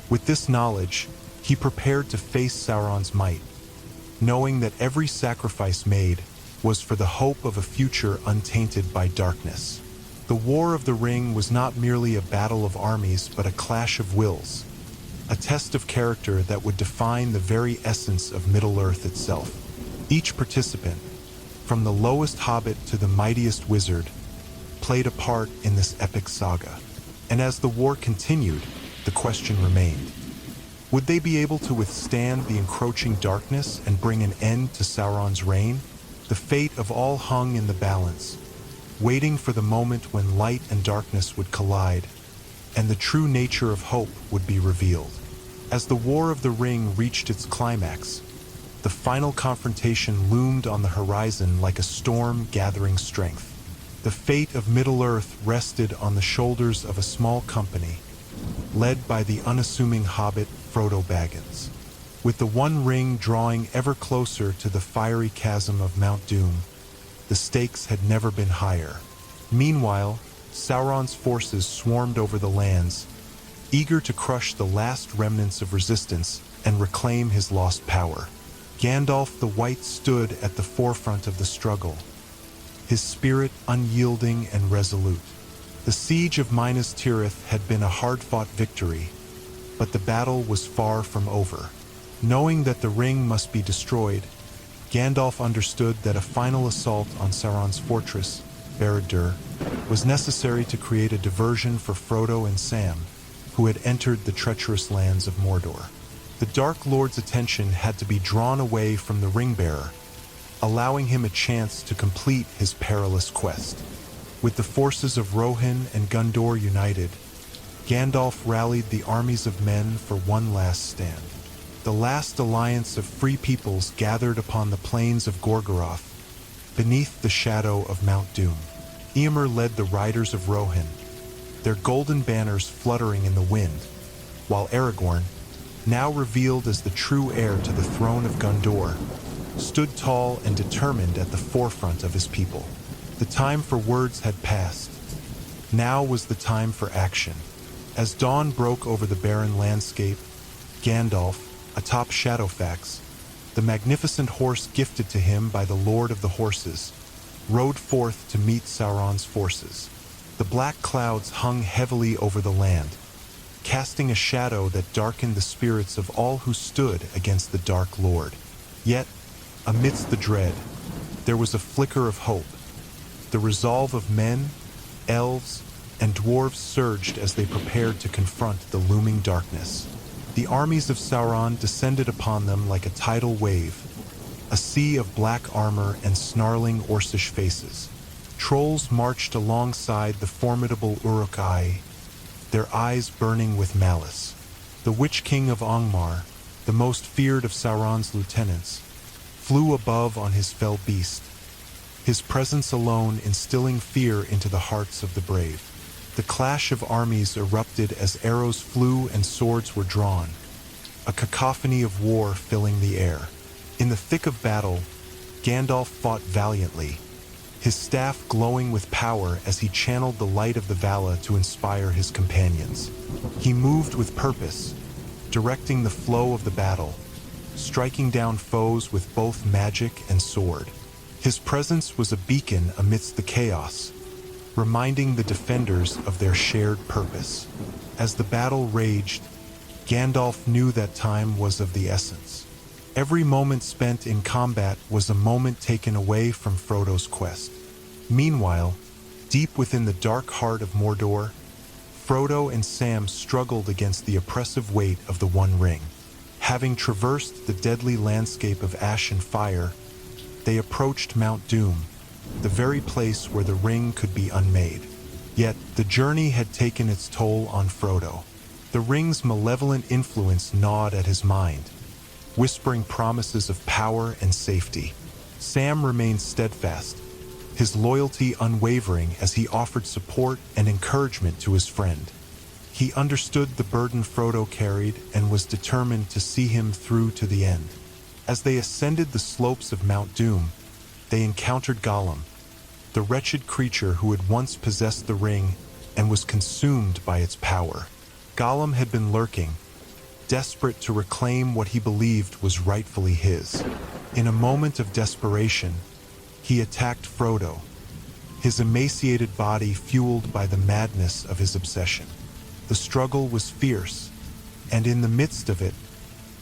With this knowledge, he prepared to face Sauron's might, knowing that every sacrifice made was for the hope of a future untainted by darkness. The War of the Ring was not merely a battle of armies, but a clash of wills, a test of character that would define the very essence of Middle-earth itself. Each participant, from the lowest hobbit to the mightiest wizard, played a part in this epic saga. And as the war continued, the question remained: would they be able to withstand the encroaching darkness and bring an end to Sauron's reign? The fate of all hung in the balance, waiting for the moment when light and darkness would collide, and the true nature of hope would be revealed. As the War of the Ring reached its climax, the final confrontation loomed on the horizon like a storm gathering strength. The fate of Middle-earth rested on the shoulders of a small company, led by the unassuming hobbit Frodo Baggins. With the One Ring drawing ever closer to the fiery chasm of Mount Doom, the stakes had never been higher. Meanwhile, Sauron's forces swarmed over the lands, eager to crush the last remnants of resistance and reclaim his lost power. Gandalf the White stood at the forefront of the struggle, his spirit unyielding and resolute. The siege of Minas Tirith had been a hard-fought victory, but the battle was far from over. Knowing that the ring must be destroyed, Gandalf understood that a final assault on Sauron's fortress, Barad-dûr, was necessary to create a diversion for Frodo and Sam, who had entered the treacherous lands of Mordor. The Dark Lord's attention had to be drawn away from the ring-bearer, allowing him a chance to complete his perilous quest. With the forces of Rohan and Gondor united, Gandalf rallied the armies of men for one last stand. The last alliance of free peoples gathered upon the plains of Gorgoroth, beneath the shadow of Mount Doom. Eomer led the riders of Rohan, their golden banners fluttering in the wind, while Aragorn, now revealed as the true heir to the throne of Gondor, stood tall and determined at the forefront of his people. The time for words had passed. Now was the time for action. As dawn broke over the barren landscape, Gandalf, atop Shadowfax, the magnificent horse gifted to him by the Lord of the Horses, rode forth to meet Sauron's forces. The black clouds hung heavily over the land, casting a shadow that darkened the spirits of all who stood against the Dark Lord. Yet, amidst the dread, there was a flicker of hope. The resolve of men, elves, and dwarves surged as they prepared to confront the looming darkness. The armies of Sauron descended upon them like a tidal wave, a sea of black armor and snarling Orcish faces. Trolls marched alongside the formidable Uruk-hai, their eyes burning with malice. The Witch King of Angmar, the most feared of Sauron's lieutenants, flew above on his fell beast, his presence alone instilling fear into the hearts of the brave. The clash of armies erupted as arrows flew and swords were drawn, a cacophony of war filling the air. In the thick of battle, Gandalf fought valiantly, his staff glowing with power as he channeled the light of the Vala to inspire his companions. He moved with purpose, directing the flow of the battle, striking down foes with both magic and sword. His presence was a beacon amidst the chaos, reminding the defenders of their shared purpose. As the battle raged, Gandalf knew that time was of the essence. Every moment spent in combat was a moment taken away from Frodo's quest. Meanwhile, deep within the dark heart of Mordor, Frodo and Sam struggled against the oppressive weight of the One Ring. Having traversed the deadly landscape of ash and fire, they approached Mount Doom, the very place where the ring could be unmade. Yet, the journey had taken its toll on Frodo. The ring's malevolent influence gnawed at his mind, whispering promises of power and safety. Sam remained steadfast, his loyalty unwavering as he offered support and encouragement to his friend. He understood the burden Frodo carried and was determined to see him through to the end. As they ascended the slopes of Mount Doom, they encountered Gollum, the wretched creature who had once possessed the ring and was consumed by its power. Gollum had been lurking, desperate to reclaim what he believed was rightfully his. In a moment of desperation, he attacked Frodo, his emaciated body fueled by the madness of his obsession. The struggle was fierce, and in the midst of it,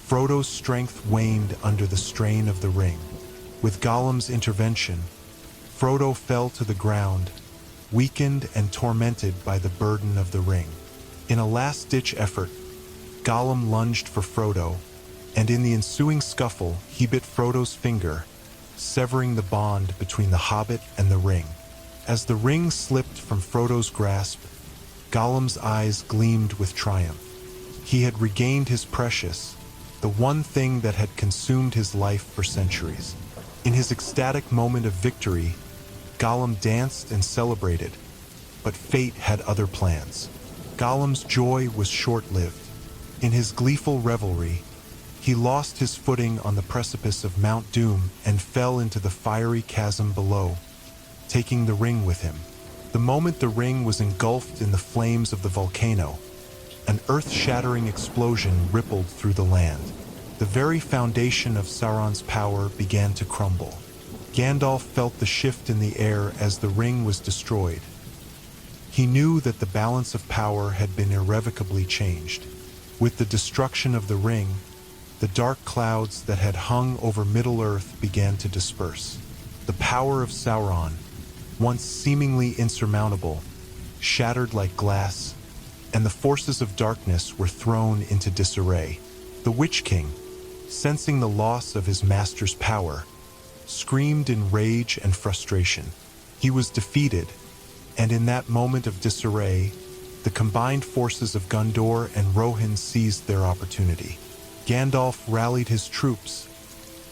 Frodo's strength waned under the strain of the ring. With Gollum's intervention, Frodo fell to the ground, weakened and tormented by the burden of the ring. In a last-ditch effort, Gollum lunged for Frodo, and in the ensuing scuffle, he bit Frodo's finger, severing the bond between the hobbit and the ring. As the ring slipped from Frodo's grasp, Gollum's eyes gleamed with triumph. He had regained his precious, the one thing that had consumed his life for centuries. In his ecstatic moment of victory, Gollum danced and celebrated, but fate had other plans. Gollum's joy was short-lived. In his gleeful revelry, he lost his footing on the precipice of Mount Doom and fell into the fiery chasm below, taking the ring with him. The moment the ring was engulfed in the flames of the volcano, an earth-shattering explosion rippled through the land. The very foundation of Sauron's power began to crumble. Gandalf felt the shift in the air as the ring was destroyed. He knew that the balance of power had been irrevocably changed. With the destruction of the ring, the dark clouds that had hung over Middle-earth began to disperse. The power of Sauron, once seemingly insurmountable, shattered like glass, and the forces of darkness were thrown into disarray. The Witch King, sensing the loss of his master's power, screamed in rage and frustration. He was defeated, and in that moment of disarray, the combined forces of Gondor and Rohan seized their opportunity. Gandalf rallied his troops,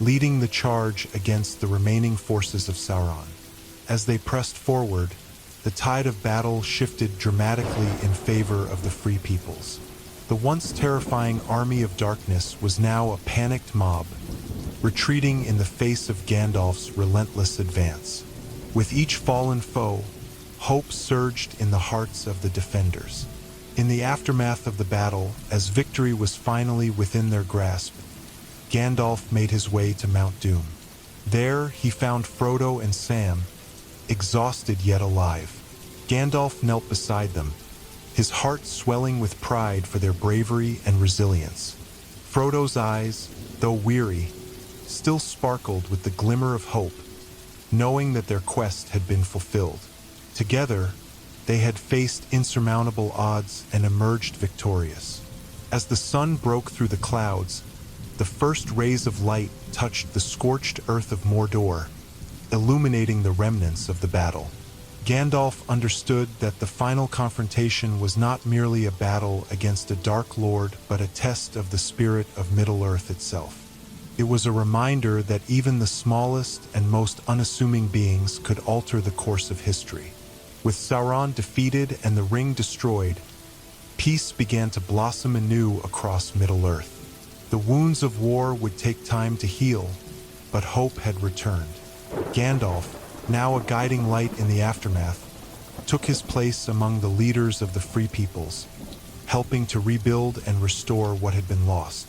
leading the charge against the remaining forces of Sauron. As they pressed forward, the tide of battle shifted dramatically in favor of the Free Peoples. The once terrifying army of darkness was now a panicked mob, retreating in the face of Gandalf's relentless advance. With each fallen foe, hope surged in the hearts of the defenders. In the aftermath of the battle, as victory was finally within their grasp, Gandalf made his way to Mount Doom. There he found Frodo and Sam, exhausted yet alive. Gandalf knelt beside them, his heart swelling with pride for their bravery and resilience. Frodo's eyes, though weary, still sparkled with the glimmer of hope, knowing that their quest had been fulfilled. Together, they had faced insurmountable odds and emerged victorious. As the sun broke through the clouds, the first rays of light touched the scorched earth of Mordor, illuminating the remnants of the battle. Gandalf understood that the final confrontation was not merely a battle against a Dark Lord, but a test of the spirit of Middle-earth itself. It was a reminder that even the smallest and most unassuming beings could alter the course of history. With Sauron defeated and the ring destroyed, peace began to blossom anew across Middle-earth. The wounds of war would take time to heal, but hope had returned. Gandalf, now a guiding light in the aftermath, took his place among the leaders of the Free Peoples, helping to rebuild and restore what had been lost.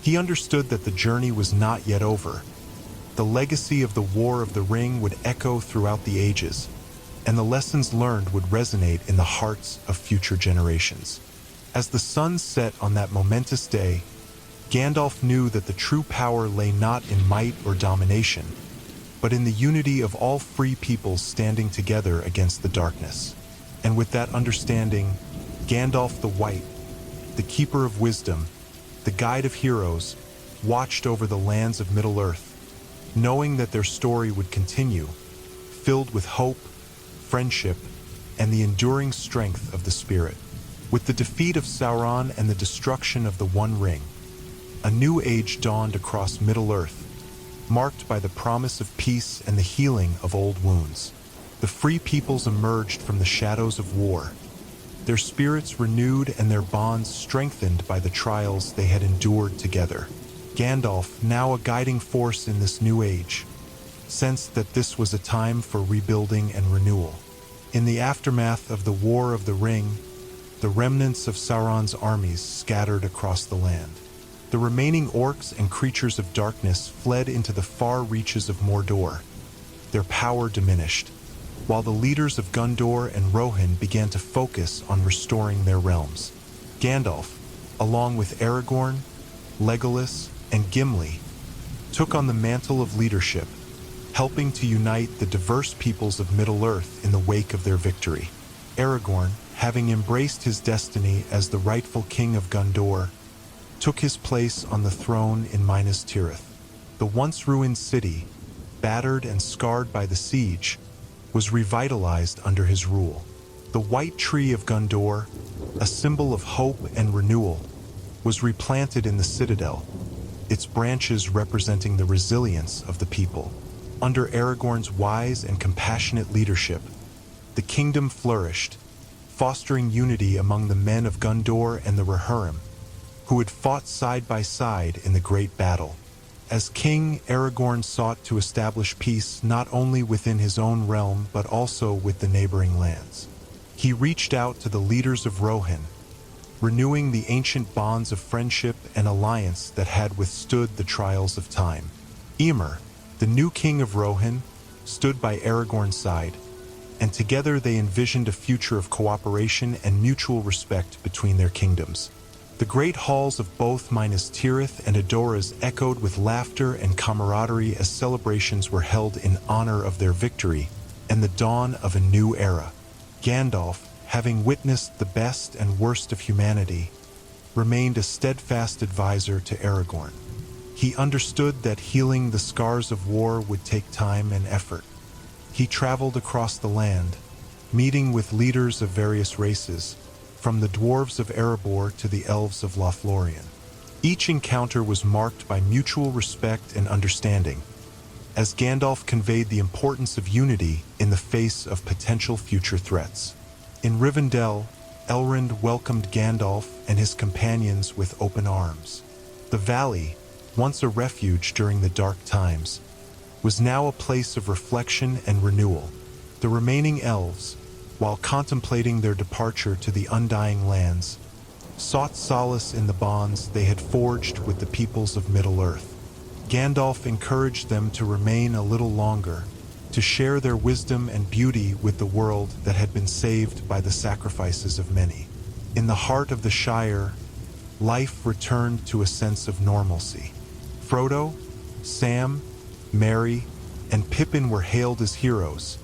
He understood that the journey was not yet over. The legacy of the War of the Ring would echo throughout the ages, and the lessons learned would resonate in the hearts of future generations. As the sun set on that momentous day, Gandalf knew that the true power lay not in might or domination, but in the unity of all free peoples standing together against the darkness. And with that understanding, Gandalf the White, the keeper of wisdom, the guide of heroes, watched over the lands of Middle-earth, knowing that their story would continue, filled with hope, friendship, and the enduring strength of the spirit. With the defeat of Sauron and the destruction of the One Ring, a new age dawned across Middle-earth, marked by the promise of peace and the healing of old wounds. The free peoples emerged from the shadows of war, their spirits renewed and their bonds strengthened by the trials they had endured together. Gandalf, now a guiding force in this new age, sensed that this was a time for rebuilding and renewal. In the aftermath of the War of the Ring, the remnants of Sauron's armies scattered across the land. The remaining orcs and creatures of darkness fled into the far reaches of Mordor. Their power diminished, while the leaders of Gondor and Rohan began to focus on restoring their realms. Gandalf, along with Aragorn, Legolas, and Gimli, took on the mantle of leadership, helping to unite the diverse peoples of Middle-earth in the wake of their victory. Aragorn, having embraced his destiny as the rightful king of Gondor, took his place on the throne in Minas Tirith. The once ruined city, battered and scarred by the siege, was revitalized under his rule. The White Tree of Gondor, a symbol of hope and renewal, was replanted in the citadel, its branches representing the resilience of the people. Under Aragorn's wise and compassionate leadership, the kingdom flourished, fostering unity among the men of Gondor and the Rohirrim, who had fought side by side in the great battle. As king, Aragorn sought to establish peace not only within his own realm but also with the neighboring lands. He reached out to the leaders of Rohan, renewing the ancient bonds of friendship and alliance that had withstood the trials of time. Eomer, the new king of Rohan, stood by Aragorn's side, and together they envisioned a future of cooperation and mutual respect between their kingdoms. The great halls of both Minas Tirith and Edoras echoed with laughter and camaraderie as celebrations were held in honor of their victory and the dawn of a new era. Gandalf, having witnessed the best and worst of humanity, remained a steadfast advisor to Aragorn. He understood that healing the scars of war would take time and effort. He traveled across the land, meeting with leaders of various races, from the dwarves of Erebor to the elves of Lothlorien. Each encounter was marked by mutual respect and understanding, as Gandalf conveyed the importance of unity in the face of potential future threats. In Rivendell, Elrond welcomed Gandalf and his companions with open arms. The valley, once a refuge during the dark times, was now a place of reflection and renewal. The remaining elves, while contemplating their departure to the Undying Lands, sought solace in the bonds they had forged with the peoples of Middle-earth. Gandalf encouraged them to remain a little longer, to share their wisdom and beauty with the world that had been saved by the sacrifices of many. In the heart of the Shire, life returned to a sense of normalcy. Frodo, Sam, Merry, and Pippin were hailed as heroes,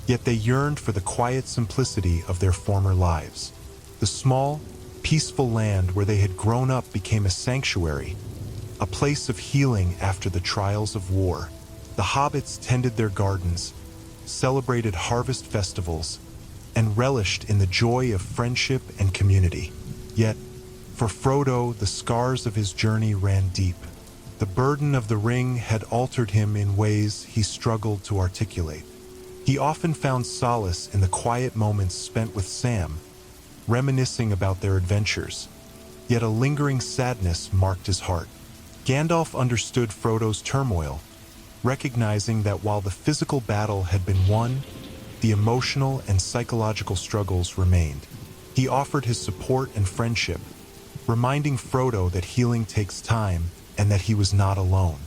yet they yearned for the quiet simplicity of their former lives. The small, peaceful land where they had grown up became a sanctuary, a place of healing after the trials of war. The hobbits tended their gardens, celebrated harvest festivals, and relished in the joy of friendship and community. Yet, for Frodo, the scars of his journey ran deep. The burden of the ring had altered him in ways he struggled to articulate. He often found solace in the quiet moments spent with Sam, reminiscing about their adventures. Yet a lingering sadness marked his heart. Gandalf understood Frodo's turmoil, recognizing that while the physical battle had been won, the emotional and psychological struggles remained. He offered his support and friendship, reminding Frodo that healing takes time and that he was not alone.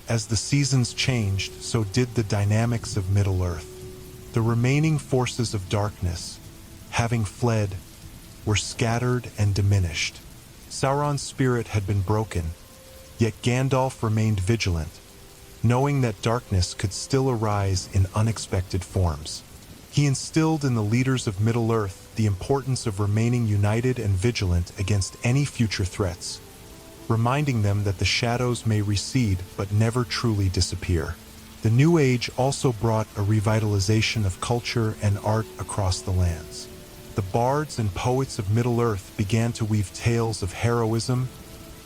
As the seasons changed, so did the dynamics of Middle-earth. The remaining forces of darkness, having fled, were scattered and diminished. Sauron's spirit had been broken, yet Gandalf remained vigilant, knowing that darkness could still arise in unexpected forms. He instilled in the leaders of Middle-earth the importance of remaining united and vigilant against any future threats, reminding them that the shadows may recede but never truly disappear. The New Age also brought a revitalization of culture and art across the lands. The bards and poets of Middle-earth began to weave tales of heroism,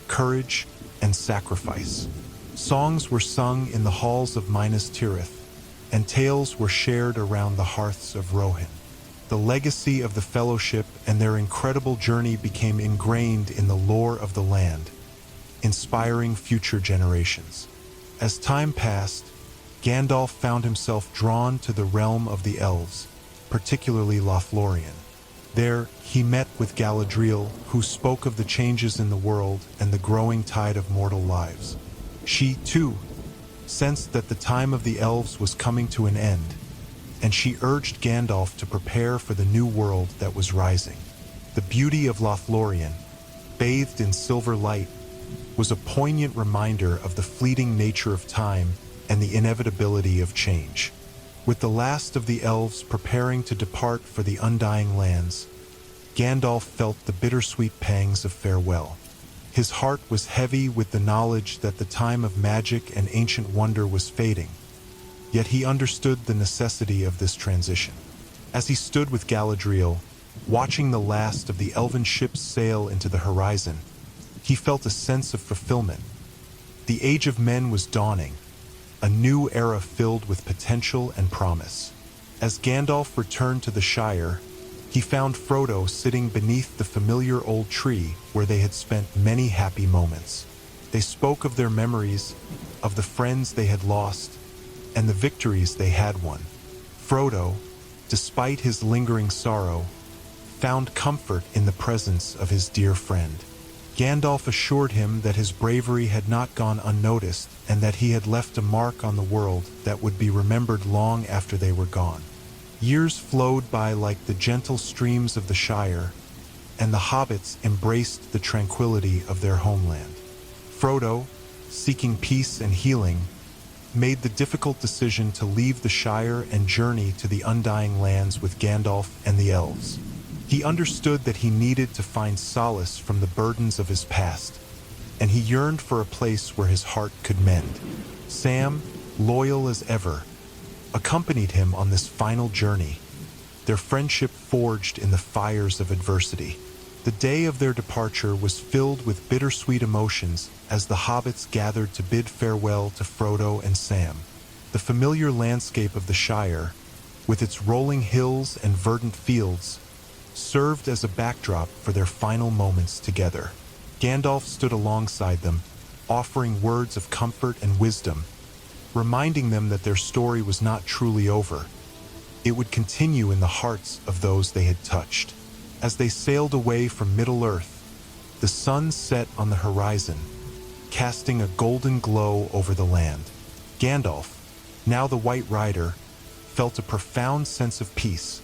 courage, and sacrifice. Songs were sung in the halls of Minas Tirith, and tales were shared around the hearths of Rohan. The legacy of the Fellowship and their incredible journey became ingrained in the lore of the land, inspiring future generations. As time passed, Gandalf found himself drawn to the realm of the elves, particularly Lothlorien. There, he met with Galadriel, who spoke of the changes in the world and the growing tide of mortal lives. She, too, sensed that the time of the elves was coming to an end, and she urged Gandalf to prepare for the new world that was rising. The beauty of Lothlorien, bathed in silver light, was a poignant reminder of the fleeting nature of time and the inevitability of change. With the last of the elves preparing to depart for the undying lands, Gandalf felt the bittersweet pangs of farewell. His heart was heavy with the knowledge that the time of magic and ancient wonder was fading, yet he understood the necessity of this transition. As he stood with Galadriel, watching the last of the elven ships sail into the horizon, he felt a sense of fulfillment. The Age of Men was dawning, a new era filled with potential and promise. As Gandalf returned to the Shire, he found Frodo sitting beneath the familiar old tree where they had spent many happy moments. They spoke of their memories, of the friends they had lost, and the victories they had won. Frodo, despite his lingering sorrow, found comfort in the presence of his dear friend. Gandalf assured him that his bravery had not gone unnoticed and that he had left a mark on the world that would be remembered long after they were gone. Years flowed by like the gentle streams of the Shire, and the hobbits embraced the tranquility of their homeland. Frodo, seeking peace and healing, made the difficult decision to leave the Shire and journey to the undying lands with Gandalf and the elves. He understood that he needed to find solace from the burdens of his past, and he yearned for a place where his heart could mend. Sam, loyal as ever, accompanied him on this final journey, their friendship forged in the fires of adversity. The day of their departure was filled with bittersweet emotions as the hobbits gathered to bid farewell to Frodo and Sam. The familiar landscape of the Shire, with its rolling hills and verdant fields, served as a backdrop for their final moments together. Gandalf stood alongside them, offering words of comfort and wisdom, reminding them that their story was not truly over. It would continue in the hearts of those they had touched. As they sailed away from Middle-earth, the sun set on the horizon, casting a golden glow over the land. Gandalf, now the White Rider, felt a profound sense of peace,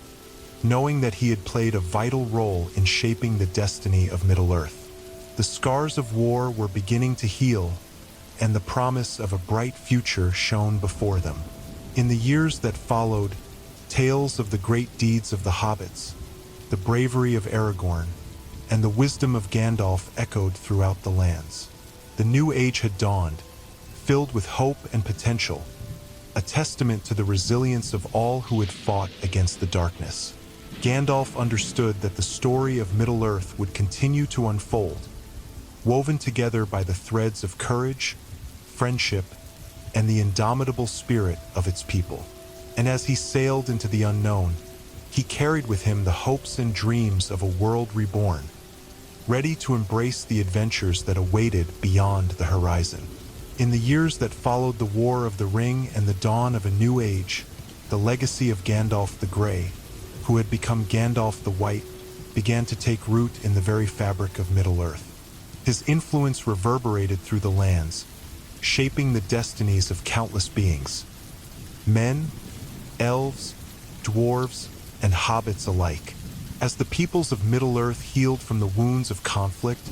knowing that he had played a vital role in shaping the destiny of Middle-earth. The scars of war were beginning to heal, and the promise of a bright future shone before them. In the years that followed, tales of the great deeds of the hobbits, the bravery of Aragorn, and the wisdom of Gandalf echoed throughout the lands. The new age had dawned, filled with hope and potential, a testament to the resilience of all who had fought against the darkness. Gandalf understood that the story of Middle-earth would continue to unfold, woven together by the threads of courage, friendship, and the indomitable spirit of its people. And as he sailed into the unknown, he carried with him the hopes and dreams of a world reborn, ready to embrace the adventures that awaited beyond the horizon. In the years that followed the War of the Ring and the dawn of a new age, the legacy of Gandalf the Grey, who had become Gandalf the White, began to take root in the very fabric of Middle-earth. His influence reverberated through the lands, shaping the destinies of countless beings. Men, elves, dwarves, and hobbits alike. As the peoples of Middle-earth healed from the wounds of conflict,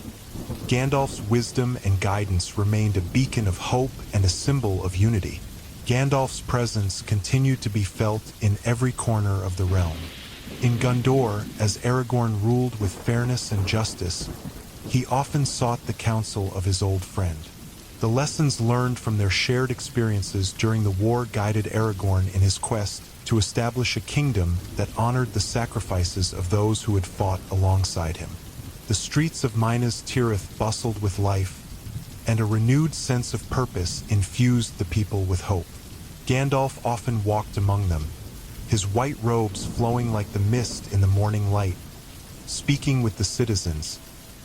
Gandalf's wisdom and guidance remained a beacon of hope and a symbol of unity. Gandalf's presence continued to be felt in every corner of the realm. In Gondor, as Aragorn ruled with fairness and justice, he often sought the counsel of his old friend. The lessons learned from their shared experiences during the war guided Aragorn in his quest to establish a kingdom that honored the sacrifices of those who had fought alongside him. The streets of Minas Tirith bustled with life, and a renewed sense of purpose infused the people with hope. Gandalf often walked among them, his white robes flowing like the mist in the morning light, speaking with the citizens,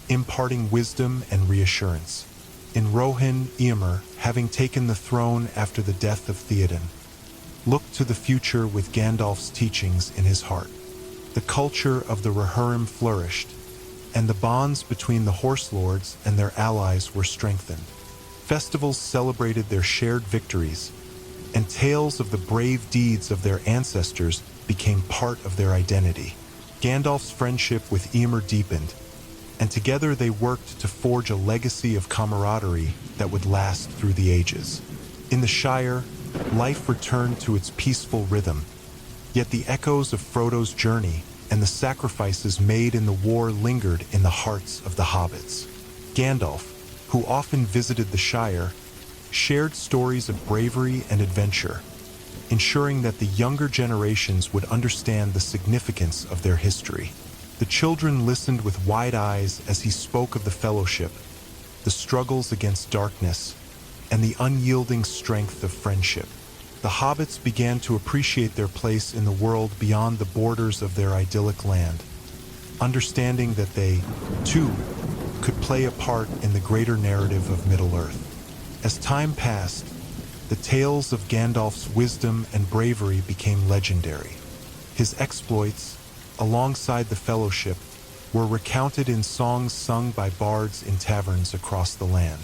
imparting wisdom and reassurance. In Rohan, Eomer, having taken the throne after the death of Theoden, looked to the future with Gandalf's teachings in his heart. The culture of the Rohirrim flourished, and the bonds between the Horse Lords and their allies were strengthened. Festivals celebrated their shared victories, and tales of the brave deeds of their ancestors became part of their identity. Gandalf's friendship with Eomer deepened, and together they worked to forge a legacy of camaraderie that would last through the ages. In the Shire, life returned to its peaceful rhythm, yet the echoes of Frodo's journey and the sacrifices made in the war lingered in the hearts of the hobbits. Gandalf, who often visited the Shire, shared stories of bravery and adventure, ensuring that the younger generations would understand the significance of their history. The children listened with wide eyes as he spoke of the Fellowship, the struggles against darkness, and the unyielding strength of friendship. The hobbits began to appreciate their place in the world beyond the borders of their idyllic land, understanding that they, too, could play a part in the greater narrative of Middle-earth. As time passed, the tales of Gandalf's wisdom and bravery became legendary. His exploits, alongside the Fellowship, were recounted in songs sung by bards in taverns across the land.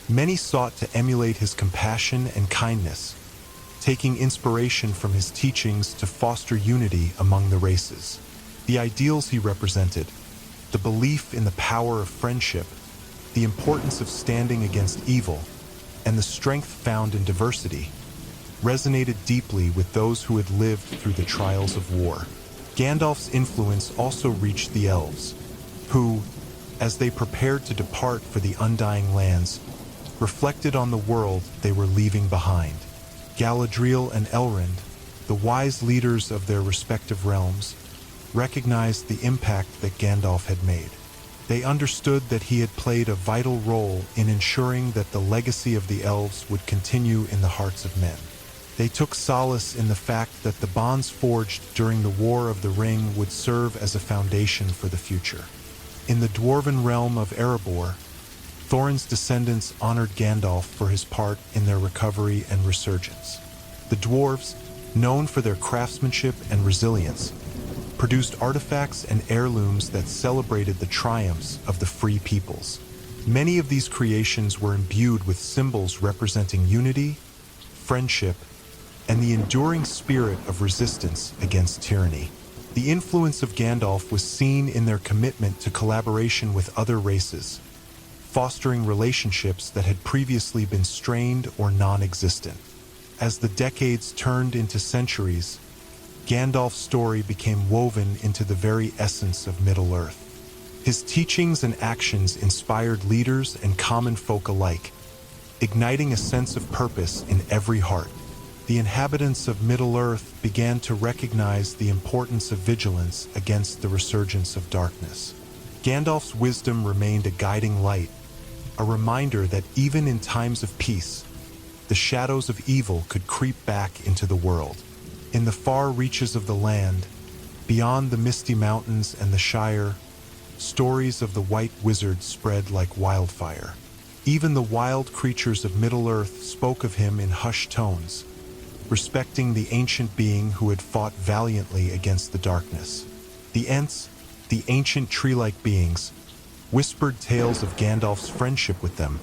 Many sought to emulate his compassion and kindness, taking inspiration from his teachings to foster unity among the races. The ideals he represented, the belief in the power of friendship, the importance of standing against evil, and the strength found in diversity, resonated deeply with those who had lived through the trials of war. Gandalf's influence also reached the elves, who, as they prepared to depart for the Undying Lands, reflected on the world they were leaving behind. Galadriel and Elrond, the wise leaders of their respective realms, recognized the impact that Gandalf had made. They understood that he had played a vital role in ensuring that the legacy of the elves would continue in the hearts of men. They took solace in the fact that the bonds forged during the War of the Ring would serve as a foundation for the future. In the dwarven realm of Erebor, Thorin's descendants honored Gandalf for his part in their recovery and resurgence. The dwarves, known for their craftsmanship and resilience, produced artifacts and heirlooms that celebrated the triumphs of the free peoples. Many of these creations were imbued with symbols representing unity, friendship, and the enduring spirit of resistance against tyranny. The influence of Gandalf was seen in their commitment to collaboration with other races, fostering relationships that had previously been strained or non-existent. As the decades turned into centuries, Gandalf's story became woven into the very essence of Middle-earth. His teachings and actions inspired leaders and common folk alike, igniting a sense of purpose in every heart. The inhabitants of Middle-earth began to recognize the importance of vigilance against the resurgence of darkness. Gandalf's wisdom remained a guiding light, a reminder that even in times of peace, the shadows of evil could creep back into the world. In the far reaches of the land, beyond the misty mountains and the Shire, stories of the White Wizard spread like wildfire. Even the wild creatures of Middle-earth spoke of him in hushed tones, respecting the ancient being who had fought valiantly against the darkness. The Ents, the ancient tree-like beings, whispered tales of Gandalf's friendship with them,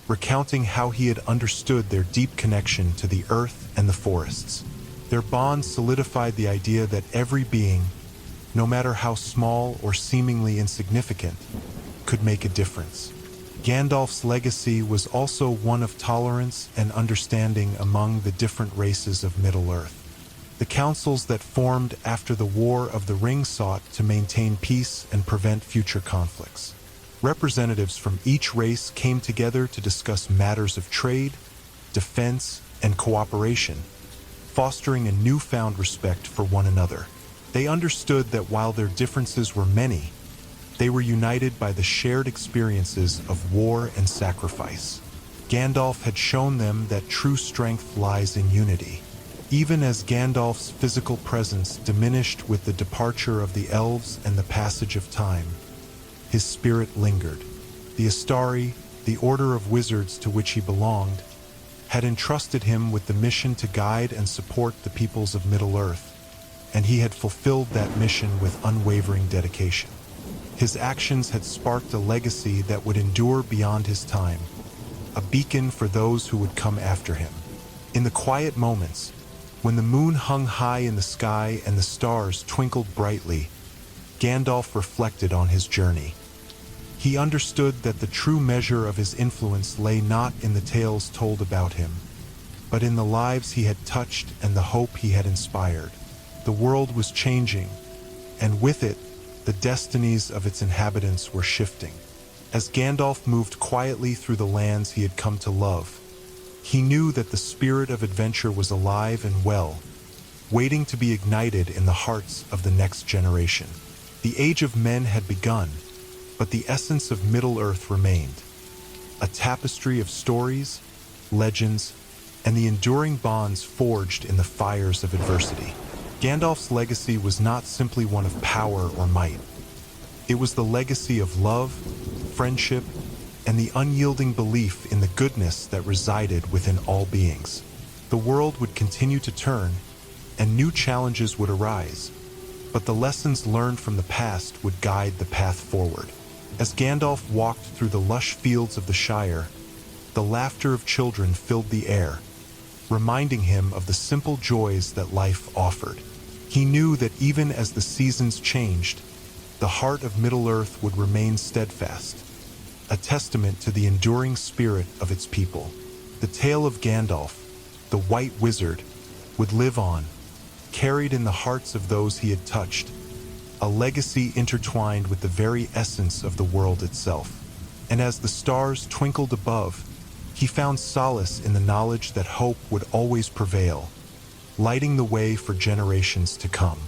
recounting how he had understood their deep connection to the earth and the forests. Their bond solidified the idea that every being, no matter how small or seemingly insignificant, could make a difference. Gandalf's legacy was also one of tolerance and understanding among the different races of Middle-earth. The councils that formed after the War of the Ring sought to maintain peace and prevent future conflicts. Representatives from each race came together to discuss matters of trade, defense, and cooperation, fostering a newfound respect for one another. They understood that while their differences were many, they were united by the shared experiences of war and sacrifice. Gandalf had shown them that true strength lies in unity. Even as Gandalf's physical presence diminished with the departure of the elves and the passage of time, his spirit lingered. The Astari, the order of wizards to which he belonged, had entrusted him with the mission to guide and support the peoples of Middle-earth, and he had fulfilled that mission with unwavering dedication. His actions had sparked a legacy that would endure beyond his time, a beacon for those who would come after him. In the quiet moments, when the moon hung high in the sky and the stars twinkled brightly, Gandalf reflected on his journey. He understood that the true measure of his influence lay not in the tales told about him, but in the lives he had touched and the hope he had inspired. The world was changing, and with it, the destinies of its inhabitants were shifting. As Gandalf moved quietly through the lands he had come to love, he knew that the spirit of adventure was alive and well, waiting to be ignited in the hearts of the next generation. The Age of Men had begun, but the essence of Middle-earth remained, a tapestry of stories, legends, and the enduring bonds forged in the fires of adversity. Gandalf's legacy was not simply one of power or might. It was the legacy of love, friendship, and the unyielding belief in the goodness that resided within all beings. The world would continue to turn, and new challenges would arise, but the lessons learned from the past would guide the path forward. As Gandalf walked through the lush fields of the Shire, the laughter of children filled the air, reminding him of the simple joys that life offered. He knew that even as the seasons changed, the heart of Middle-earth would remain steadfast, a testament to the enduring spirit of its people. The tale of Gandalf, the White Wizard, would live on, carried in the hearts of those he had touched, a legacy intertwined with the very essence of the world itself. And as the stars twinkled above, he found solace in the knowledge that hope would always prevail, lighting the way for generations to come.